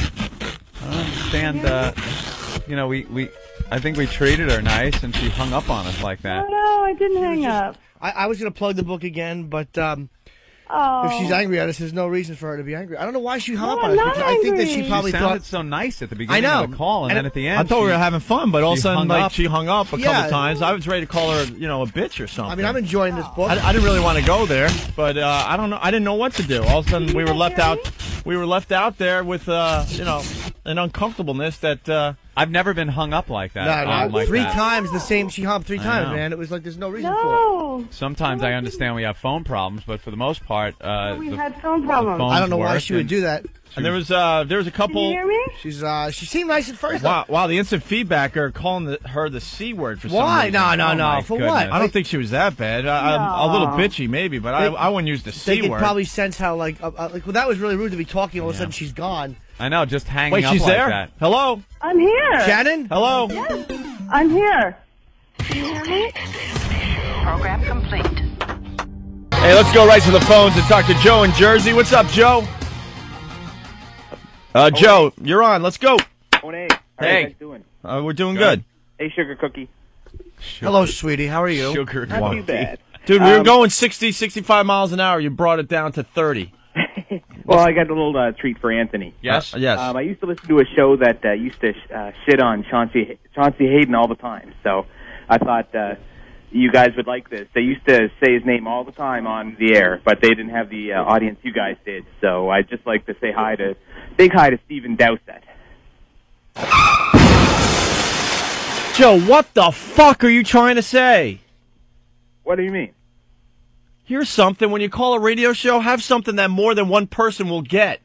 I don't understand. I think we treated her nice, and she hung up on us like that. No, I didn't hang up. I was going to plug the book again, but if she's angry at us, there's no reason for her to be angry. I don't know why she hung up on us. I'm not Because I think that she angry. probably She sounded thought. so nice at the beginning I know. of the call, and then at the end, I thought we were she- having fun, but all of a she sudden, hung like up. she hung up a Yeah. couple times. I was ready to call her, a bitch or something. I mean, I'm enjoying this book. I didn't really want to go there, but I don't know. I didn't know what to do. All of a sudden, we were left out. We were left out there with an uncomfortableness that. I've never been hung up like that. No, like three that. times the same. She hung up 3 I times, know. man. It was like there's no reason for No. Sometimes I understand we have phone problems, but for the most part, We the- had phone the problems. phones I don't know why work she would and- do that. And there was a couple. Can you hear me? She seemed nice at first. Wow, the instant feedback are calling her the C word for some Why? reason. No, Oh, my for goodness. what? I don't think she was that bad. A little bitchy maybe, but I wouldn't use the They C could word. probably sense how well, that was really rude to be talking. All of a sudden, she's gone. I know, just hanging Wait, up she's like there? that. Hello? I'm here. Shannon? Hello? Yes, I'm here. Can you hear me? Program complete. Hey, let's go right to the phones and talk to Joe in Jersey. What's up, Joe? Joe, you're on. Let's go. How are you Hey. guys doing? We're doing good. Hey, Sugar Cookie. Hello, sweetie. How are you? Sugar Not too bad. Dude, we were going 60, 65 miles an hour. You brought it down to 30. Well, I got a little treat for Anthony. Yes? Yes. I used to listen to a show that used to shit on Chauncey Hayden all the time. So I thought you guys would like this. They used to say his name all the time on the air, but they didn't have the audience you guys did. So I'd just like to say big hi to Stephen Dowsett. Joe, what the fuck are you trying to say? What do you mean? Here's something. When you call a radio show, have something that more than one person will get.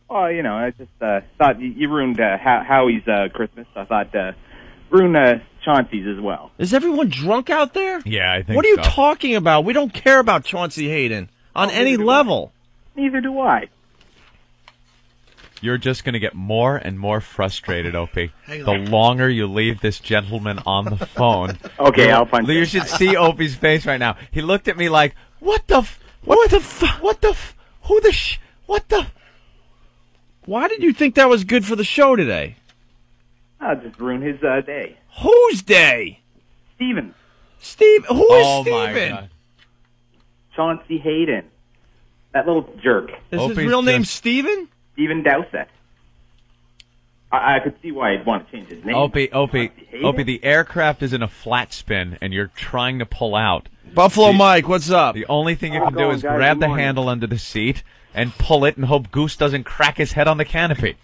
Oh, I just thought you ruined Howie's Christmas. I thought ruin Chauncey's as well. Is everyone drunk out there? Yeah, I think What are you so. talking about? We don't care about Chauncey Hayden on any level. Neither do I. You're just going to get more and more frustrated, Opie. Hang The on. longer you leave this gentleman on the phone. Okay, I'll find You should see Opie's face right now. He looked at me like, what the what the Why did you think that was good for the show today? I'll just ruin his day. Whose day? Steven. Steve? Who is Oh, my Steven? God. Chauncey Hayden. That little jerk. Is his Opie's real name just- Steven? Stephen Dowsett. I could see why he'd want to change his name. Opie, Hayden? the aircraft is in a flat spin, and you're trying to pull out. Buffalo Mike, what's up? The only thing you How's can it do going, is guys? grab Good the morning. handle under the seat and pull it and hope Goose doesn't crack his head on the canopy.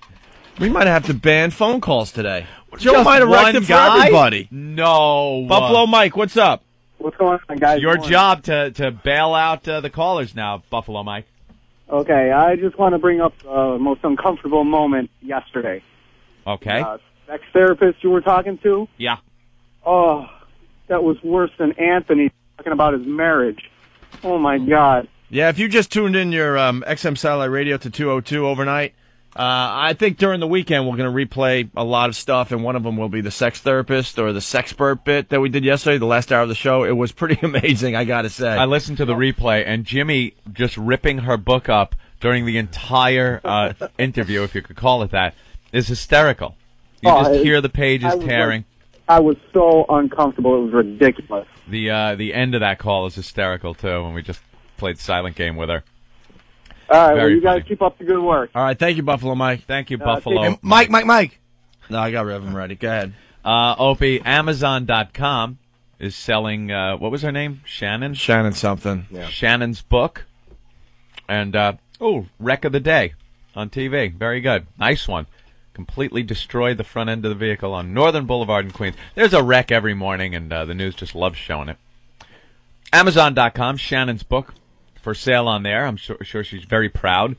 We might have to ban phone calls today. Joe Just might have wrecked one it for guy? everybody. No. Buffalo Mike, what's up? What's going on, guys? Your Good morning. job to bail out the callers now, Buffalo Mike. Okay, I just want to bring up the most uncomfortable moment yesterday. Okay. Sex therapist you were talking to? Yeah. Oh, that was worse than Anthony talking about his marriage. Oh, my God. Yeah, if you just tuned in your XM Satellite Radio to 202 overnight, I think during the weekend we're going to replay a lot of stuff, and one of them will be the sex therapist or the Sexpert bit that we did yesterday, the last hour of the show. It was pretty amazing, I got to say. I listened to the replay, and Jimmy just ripping her book up during the entire interview, if you could call it that, is hysterical. You just hear the pages tearing. I was so uncomfortable. It was ridiculous. The end of that call is hysterical, too, when we just played Silent Game with her. All right, well, Very you guys funny. keep up the good work. All right, thank you, Buffalo Mike. Thank you, Buffalo. And Mike. No, I got Reverend ready. Go ahead. Opie, Amazon.com is selling, what was her name? Shannon? Shannon something. Yeah. Shannon's book. And, Wreck of the Day on TV. Very good. Nice one. Completely destroyed the front end of the vehicle on Northern Boulevard in Queens. There's a wreck every morning, and the news just loves showing it. Amazon.com, Shannon's book, for sale on there. I'm sure she's very proud.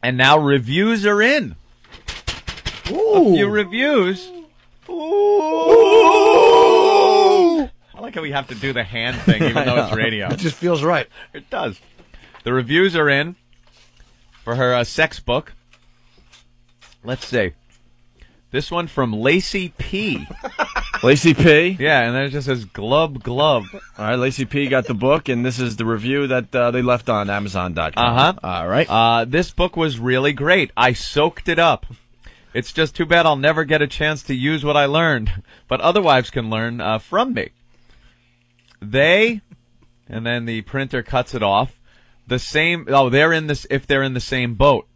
And now reviews are in. Ooh. A few reviews. Ooh. I like how we have to do the hand thing, even though it's radio. It just feels right. It does. The reviews are in for her sex book. Let's see. This one from Lacey P. Lacey P. Yeah, and then it just says glub glub. All right, Lacey P got the book, and this is the review that they left on Amazon.com. Uh-huh. All right. This book was really great. I soaked it up. It's just too bad I'll never get a chance to use what I learned, but other wives can learn from me. they, and then the printer cuts it off. The same. Oh, they're in this. If they're in the same boat.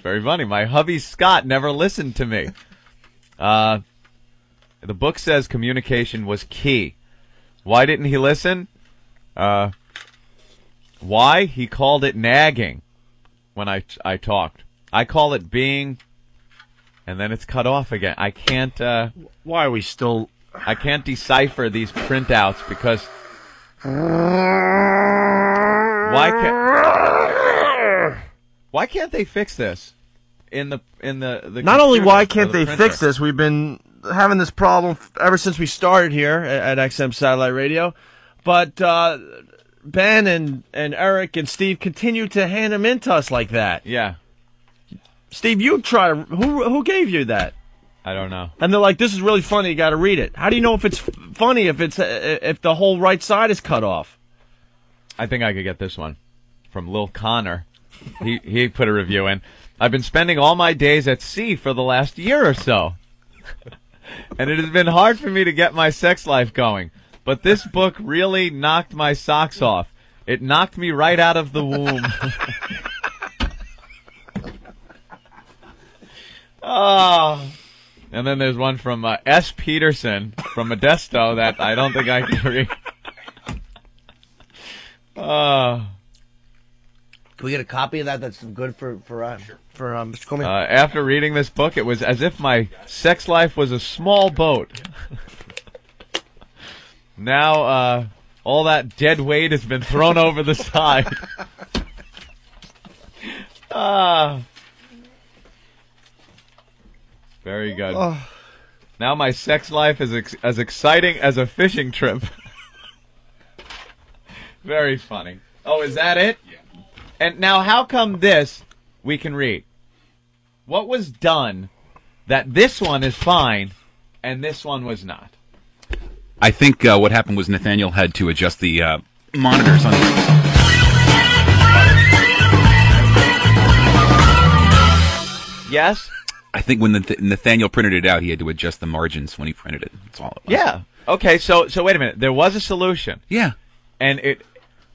Very funny. My hubby Scott never listened to me. The book says communication was key. Why didn't he listen? Why? He called it nagging when I talked. I call it being, and then it's cut off again. I can't. Why are we still? I can't decipher these printouts because. Why can't they fix this? In the Not only computer why or can't the they printer? fix this, we've been having this problem ever since we started here at XM Satellite Radio, but Ben and Eric and Steve continue to hand them in to us like that. Yeah. Steve, you try to... Who gave you that? I don't know. And they're like, this is really funny, you got to read it. How do you know if it's funny if the whole right side is cut off? I think I could get this one from Lil Connor. He put a review in. I've been spending all my days at sea for the last year or so. And it has been hard for me to get my sex life going. But this book really knocked my socks off. It knocked me right out of the womb. Oh. And then there's one from S. Peterson from Modesto that I don't think I can read. Can we get a copy of that? That's good for Mr. Comey. After reading this book, it was as if my sex life was a small boat. Now, all that dead weight has been thrown over the side. Very good. Oh. Now my sex life is as exciting as a fishing trip. Very funny. Oh, is that it? Yeah. And now, how come this we can read? What was done that this one is fine and this one was not? I think what happened was Nathaniel had to adjust the monitors on. Yes? I think when Nathaniel printed it out, he had to adjust the margins when he printed it. That's all it was. Yeah. Okay, so wait a minute. There was a solution. Yeah. And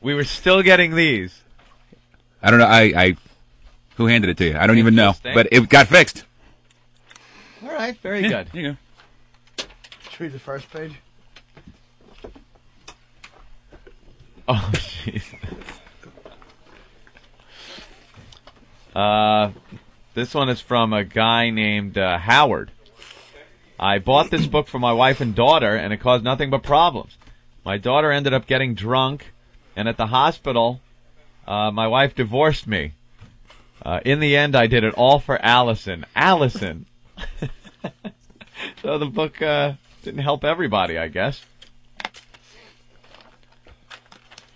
we were still getting these. I don't know. I who handed it to you? I don't even know. But it got fixed. All right, very good. There you go. Should we read the first page? Oh, Jesus. This one is from a guy named Howard. I bought this book for my wife and daughter, and it caused nothing but problems. My daughter ended up getting drunk, and at the hospital, my wife divorced me. In the end, I did it all for Allison. Allison! So the book didn't help everybody, I guess.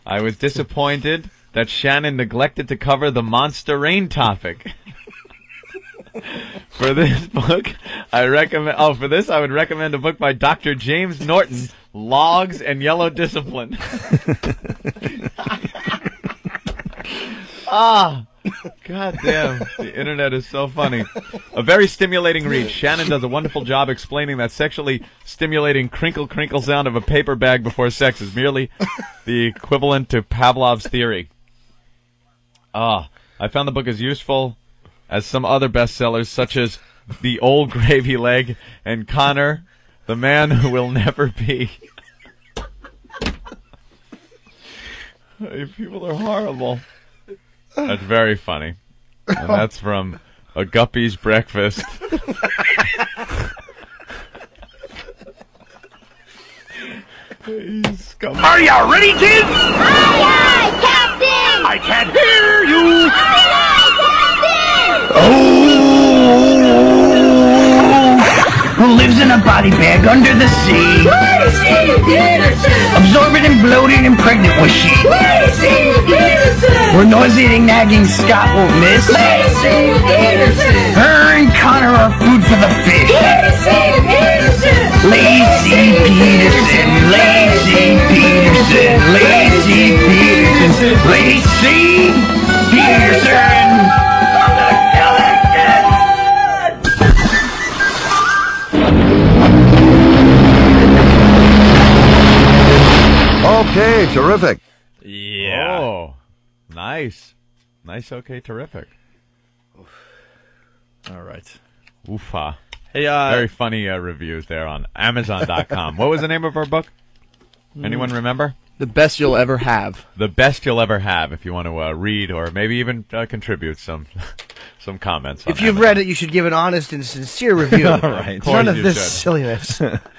I was disappointed that Shannon neglected to cover the Monster Rain topic. For this book, I would recommend a book by Dr. James Norton, Logs and Yellow Discipline. God damn. The internet is so funny. A very stimulating read. Shannon does a wonderful job explaining that sexually stimulating crinkle crinkle sound of a paper bag before sex is merely the equivalent to Pavlov's theory. I found the book as useful as some other bestsellers, such as The Old Gravy Leg and Connor, the Man Who Will Never Be. People are horrible. That's very funny. And that's from A Guppy's Breakfast. Are you ready, kids? Aye, aye, Captain! I can't hear you! Aye, aye, Captain! Who lives in a body bag under the sea? Lacey Peterson! Absorbent and bloated and pregnant was she. Lacey Peterson! Where nauseating, nagging Scott won't miss. Lacey Peterson! Her and Connor are food for the fish. Lacey Peterson! Lacey Peterson! Lacey Peterson! Lacey Peterson! Lacey Peterson! Okay, terrific. Yeah. Oh, nice. Nice, okay, terrific. All right. Oofa. Hey, very funny reviews there on Amazon.com. What was the name of our book? Anyone remember? The Best You'll Ever Have. The Best You'll Ever Have, if you want to read or maybe even contribute some comments. If you've read it, you should give an honest and sincere review. All right. None of you this should. silliness.